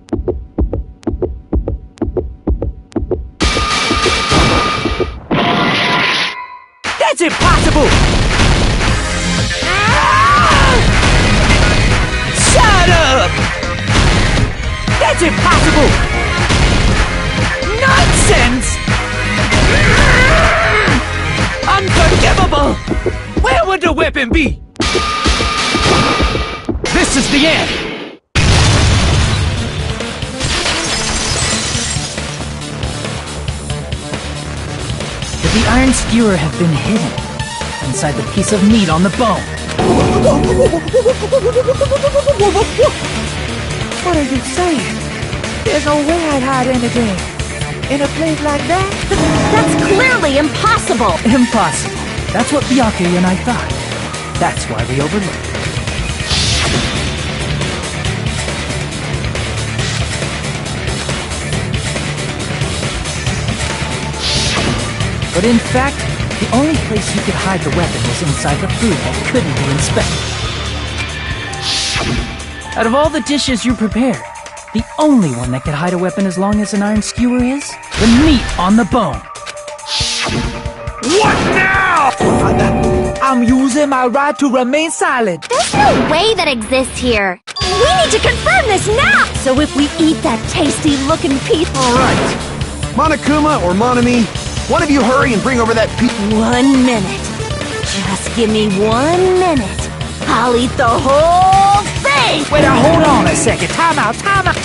That's impossible! Shut up! That's impossible! Nonsense! Unforgivable! Where would the weapon be? This is the end! Could the iron skewer have been hidden inside the piece of meat on the bone? What are you saying? There's no way I'd hide anything in a place like that. That's clearly impossible! Impossible. That's what Byakuya and I thought. That's why we overlooked it. But in fact, the only place you could hide the weapon was inside the food that couldn't be inspected. Out of all the dishes you prepared, the only one that could hide a weapon as long as an iron skewer is the meat on the bone. What now? I'm using my right to remain silent. There's no way that exists here. We need to confirm this now! So if we eat that tasty-looking piece... All right. Monokuma or Monami, one of you hurry and bring over that 1 minute. Just give me 1 minute. I'll eat the whole thing! Wait, hold on a second. Time out.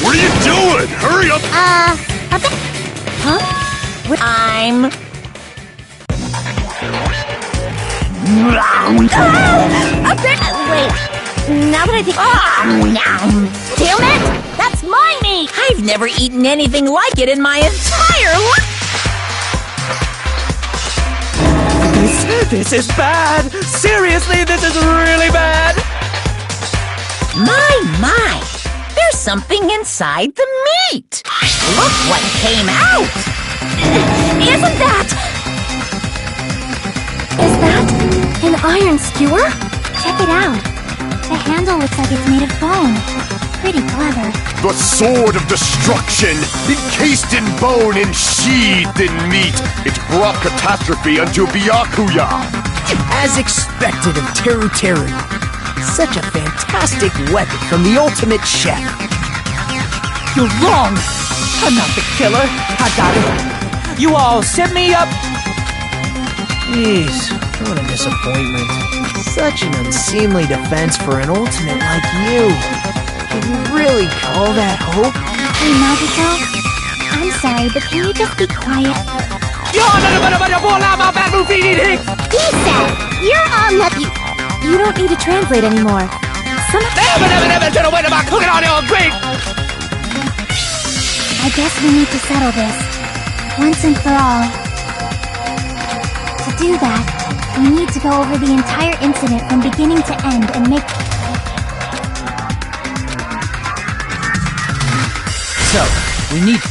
What are you doing? Hurry up! Huh? I'm... Wait. Now that I think... Damn it! That's my meat! I've never eaten anything like it in my entire life! This is bad! Seriously, this is really bad! My! There's something inside the meat! Look what came out! Isn't that... Is that an iron skewer? Check it out. The handle looks like it's made of bone. Pretty clever. The sword of destruction, encased in bone and sheathed in meat, it brought catastrophe unto Byakuya. As expected of Teru Teru. Such a fantastic weapon from the ultimate chef. You're wrong! I'm not the killer. I got it. You all set me up. Jeez, what a disappointment. Such an unseemly defense for an ultimate like you. Can you really call that hope? Hey, Nagito. I'm sorry, but can you just be quiet? He said, you're on the... You don't need to translate anymore. I guess we need to settle this. Once and for all. To do that, we need to go over the entire incident from beginning to end and make... So, we need...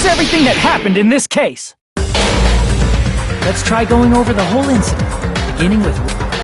Here's everything that happened in this case. Let's try going over the whole incident, beginning with